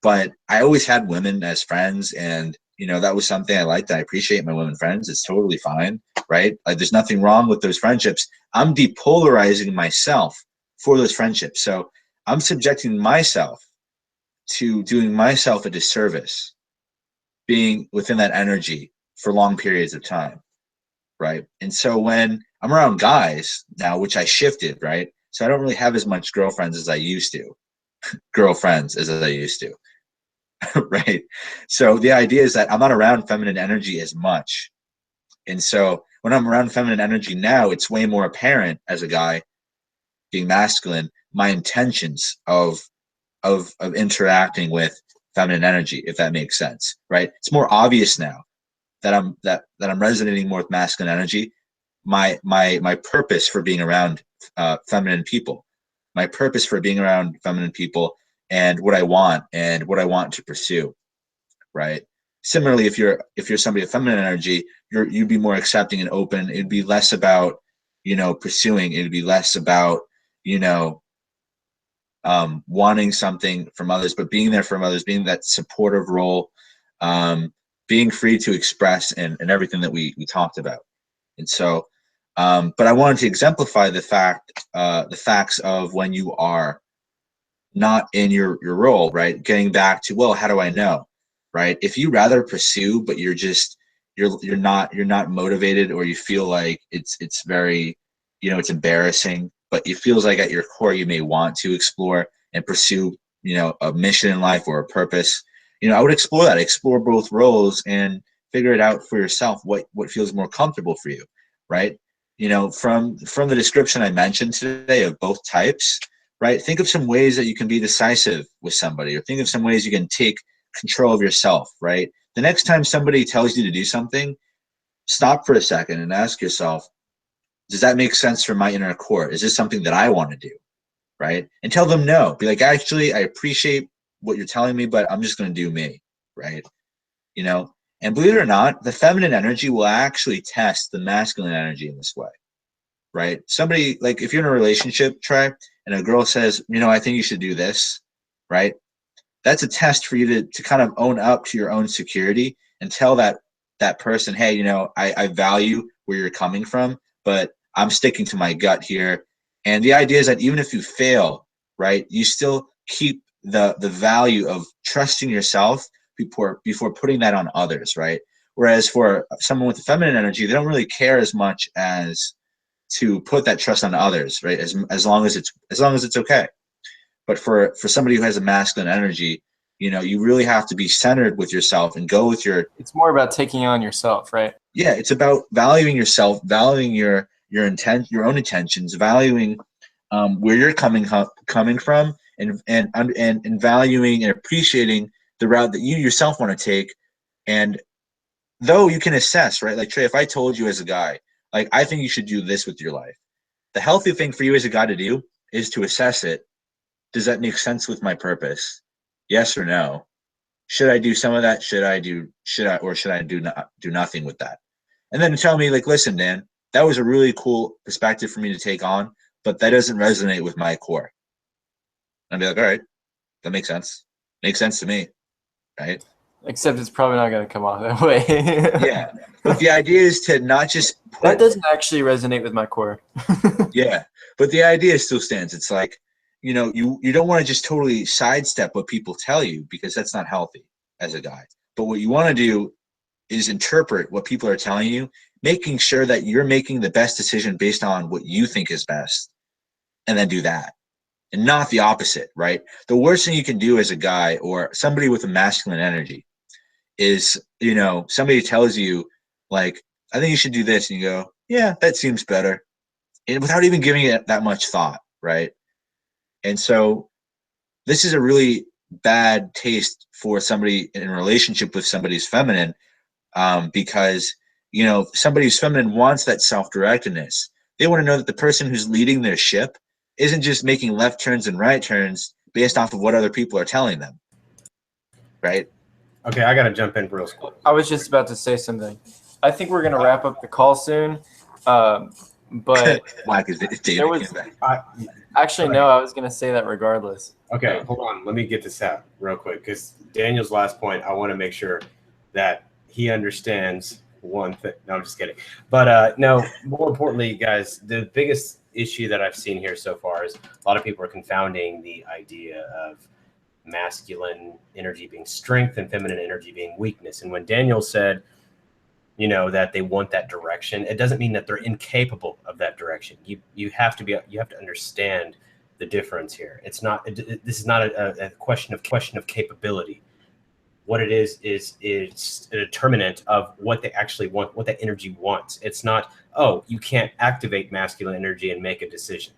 But I always had women as friends, and that was something I liked. I appreciate my women friends. It's totally fine, right? Like, there's nothing wrong with those friendships. I'm depolarizing myself for those friendships. So I'm subjecting myself to doing myself a disservice, being within that energy for long periods of time, right? And so when I'm around guys now, which I shifted, right? So I don't really have as much girlfriends as I used to, right? So the idea is that I'm not around feminine energy as much. And so when I'm around feminine energy now, it's way more apparent as a guy being masculine, my intentions of interacting with feminine energy, if that makes sense, right? It's more obvious now that I'm resonating more with masculine energy. My purpose for being around feminine people, my purpose for being around feminine people, and what I want to pursue, right? Similarly, if you're somebody of feminine energy, you'd be more accepting and open. It'd be less about pursuing. It'd be less about, wanting something from others, but being there for others, being that supportive role, being free to express and everything that we talked about. And so, but I wanted to exemplify the facts of when you are not in your role, right? Getting back to, well, how do I know, right? If you rather pursue, but you're not motivated, or you feel like it's very, it's embarrassing, but it feels like at your core you may want to explore and pursue, a mission in life or a purpose. I would explore both roles and figure it out for yourself, what feels more comfortable for you, right? From the description I mentioned today of both types, right? Think of some ways that you can be decisive with somebody, or think of some ways you can take control of yourself, right? The next time somebody tells you to do something, stop for a second and ask yourself, does that make sense for my inner core? Is this something that I want to do, right? And tell them no. Be like, actually, I appreciate what you're telling me, but I'm just going to do me, right? And believe it or not, the feminine energy will actually test the masculine energy in this way, right? Somebody, like if you're in a relationship, Trey, and a girl says, I think you should do this, right? That's a test for you to kind of own up to your own security and tell that person, hey, I value where you're coming from, but I'm sticking to my gut here. And the idea is that even if you fail, right, you still keep the value of trusting yourself before putting that on others, right? Whereas for someone with the feminine energy, they don't really care as much as to put that trust on others, right? As long as it's okay. But for somebody who has a masculine energy, you really have to be centered with yourself and go with your. It's more about taking on yourself, right? Yeah, it's about valuing yourself, valuing your intent, your own intentions, valuing where you're coming from, and valuing and appreciating the route that you yourself want to take. And though you can assess, right? Like Trey, if I told you as a guy, like, I think you should do this with your life, the healthy thing for you as a guy to do is to assess it. Does that make sense with my purpose? Yes or no? Should I do some of that? Should I do nothing with that? And then tell me, like, listen, Dan, that was a really cool perspective for me to take on, but that doesn't resonate with my core. And I'd be like, all right, that makes sense. Makes sense to me, right? Except it's probably not going to come off that way. Yeah. But the idea is to not just that doesn't actually resonate with my core. Yeah. But the idea still stands. It's like, you don't want to just totally sidestep what people tell you, because that's not healthy as a guy. But what you want to do is interpret what people are telling you, making sure that you're making the best decision based on what you think is best, and then do that, and not the opposite, right? The worst thing you can do as a guy or somebody with a masculine energy is, somebody tells you, like, I think you should do this, and you go, yeah, that seems better, and without even giving it that much thought, right? And so this is a really bad taste for somebody in a relationship with somebody who's feminine, because, somebody who's feminine wants that self-directedness. They want to know that the person who's leading their ship isn't just making left turns and right turns based off of what other people are telling them, right? Okay, I got to jump in real quick. I was just about to say something. I think we're going to wrap up the call soon, but Why? Because there was actually no. I was going to say that regardless. Okay, hold on. Let me get this out real quick, because Daniel's last point, I want to make sure that he understands one thing. No, I'm just kidding. But no, more importantly, guys, the biggest issue that I've seen here so far is a lot of people are confounding the idea of masculine energy being strength and feminine energy being weakness. And when Daniel said, that they want that direction, it doesn't mean that they're incapable of that direction. You have to understand the difference here. It's not. This is not a question of capability. What it is a determinant of what they actually want, what that energy wants. It's not, oh, you can't activate masculine energy and make a decision.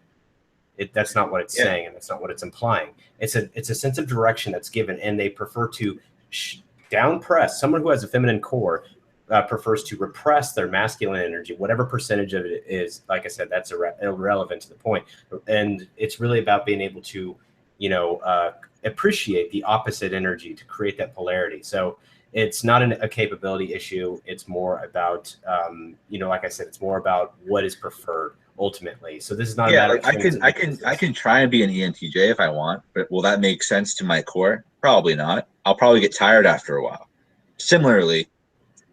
That's not what it's saying, and that's not what it's implying. It's a sense of direction that's given, and they prefer to down press. Someone who has a feminine core prefers to repress their masculine energy, whatever percentage of it is. Like I said, that's irrelevant to the point. And it's really about being able to, appreciate the opposite energy to create that polarity. So it's not a capability issue. It's more about, like I said, it's more about what is preferred, ultimately. So this is not a Yeah, matter like of I can try and be an ENTJ if I want, but will that make sense to my core? Probably not. I'll probably get tired after a while. Similarly,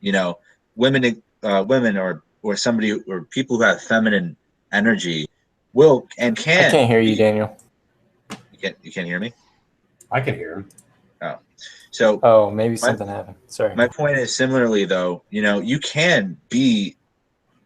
you know, women or somebody or people who have feminine energy will and I can can't hear you, be. Daniel. You can't hear me? I can hear him. Oh. So Oh, maybe my something happened. Sorry. my point is similarly though, you can be,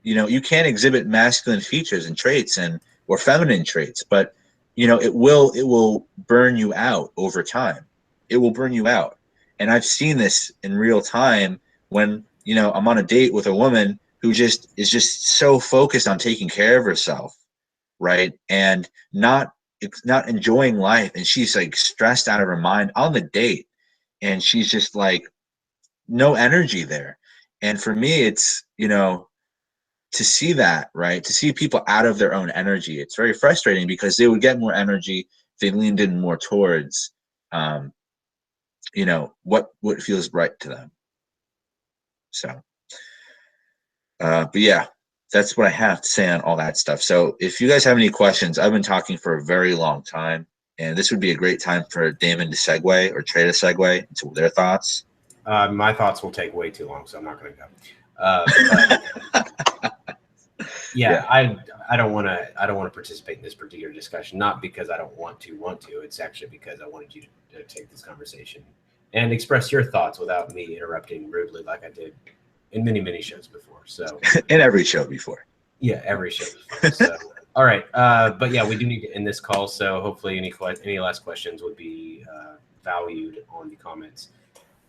you can exhibit masculine features and traits or feminine traits, but it will burn you out over time. It will burn you out. And I've seen this in real time when, I'm on a date with a woman who is just so focused on taking care of herself, right? And not enjoying life, and she's like stressed out of her mind on the date, and she's just like no energy there. And for me, it's, to see that, right? To see people out of their own energy, it's very frustrating because they would get more energy if they leaned in more towards, what feels right to them. So, but yeah, that's what I have to say on all that stuff. So if you guys have any questions, I've been talking for a very long time, and this would be a great time for Damon to segue or Trey to segue into their thoughts. My thoughts will take way too long, so I'm not going to go. Yeah, I don't want to participate in this particular discussion. Not because I don't want to. It's actually because I wanted you to take this conversation and express your thoughts without me interrupting rudely, like I did in many shows before. So in every show before. Yeah, every show before. So all right, but yeah, we do need to end this call. So hopefully, any last questions would be valued on the comments.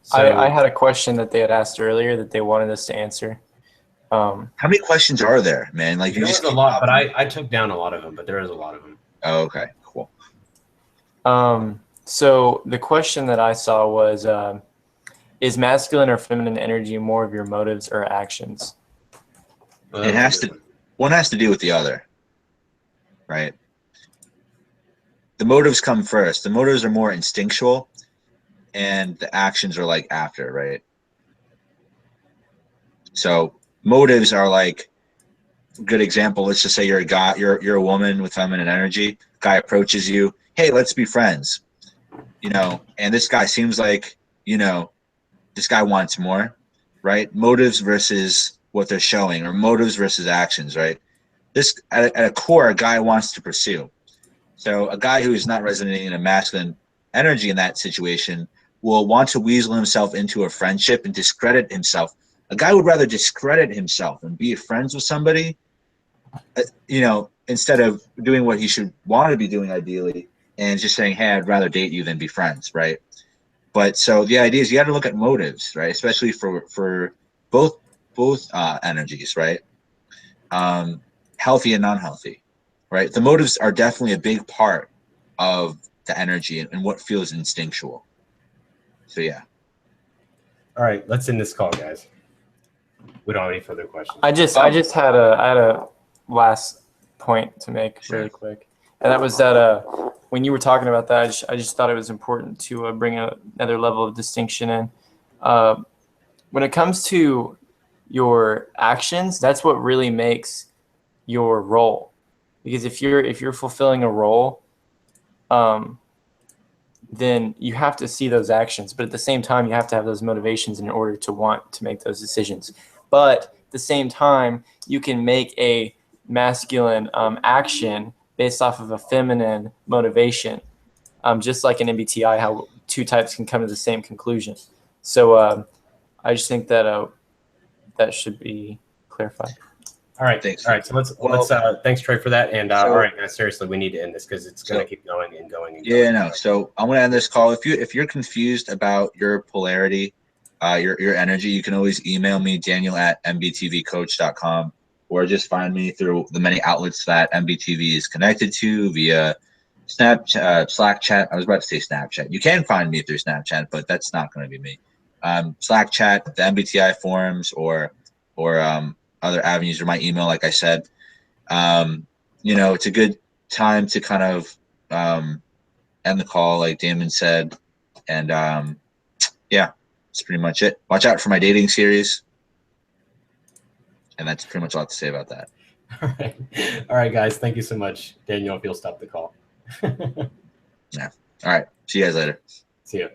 So I had a question that they had asked earlier that they wanted us to answer. How many questions are there, man? Like there was a lot, but I took down a lot of them, but there is a lot of them. Oh, okay, cool. So the question that I saw was, is masculine or feminine energy more of your motives or actions? Well, one has to do with the other, right? The motives come first. The motives are more instinctual, and the actions are like after, right? So motives are like, good example. Let's just say you're a guy, you're a woman with feminine energy. Guy approaches you, hey, let's be friends, and this guy seems like, this guy wants more, right? Motives versus what they're showing, or motives versus actions, right? This at a core, a guy wants to pursue. So a guy who is not resonating in a masculine energy in that situation will want to weasel himself into a friendship and discredit himself. A guy would rather discredit himself and be friends with somebody, instead of doing what he should want to be doing ideally, and just saying, hey, I'd rather date you than be friends, right? But so the idea is you got to look at motives, right? Especially for both energies, right? Healthy and non-healthy, right? The motives are definitely a big part of the energy and what feels instinctual. So yeah. All right, let's end this call, guys. We don't have any further questions. I just had a last point to make really quick, and that was that when you were talking about that, I just thought it was important to bring another level of distinction in. When it comes to your actions, that's what really makes your role. Because if you're fulfilling a role, then you have to see those actions, but at the same time, you have to have those motivations in order to want to make those decisions. But at the same time, you can make a masculine action based off of a feminine motivation, just like an MBTI, how two types can come to the same conclusion. So I just think that that should be clarified. All right. Thanks. All right. So let's thanks, Trey, for that. And all right, guys, seriously, we need to end this because it's going to keep going and going and going. Yeah, no. So I'm gonna end this call. If you're confused about your polarity, your energy, you can always email me, Daniel@mbtvcoach.com, or just find me through the many outlets that MBTV is connected to via Snapchat, Slack chat. I was about to say Snapchat. You can find me through Snapchat, but that's not going to be me. Slack chat, the MBTI forums, or other avenues, or my email, like I said. It's a good time to kind of end the call, like Damon said. And yeah, that's pretty much it. Watch out for my dating series. And that's pretty much all I have to say about that. All right, guys. Thank you so much. Daniel, if you'll stop the call. Yeah. All right. See you guys later. See you.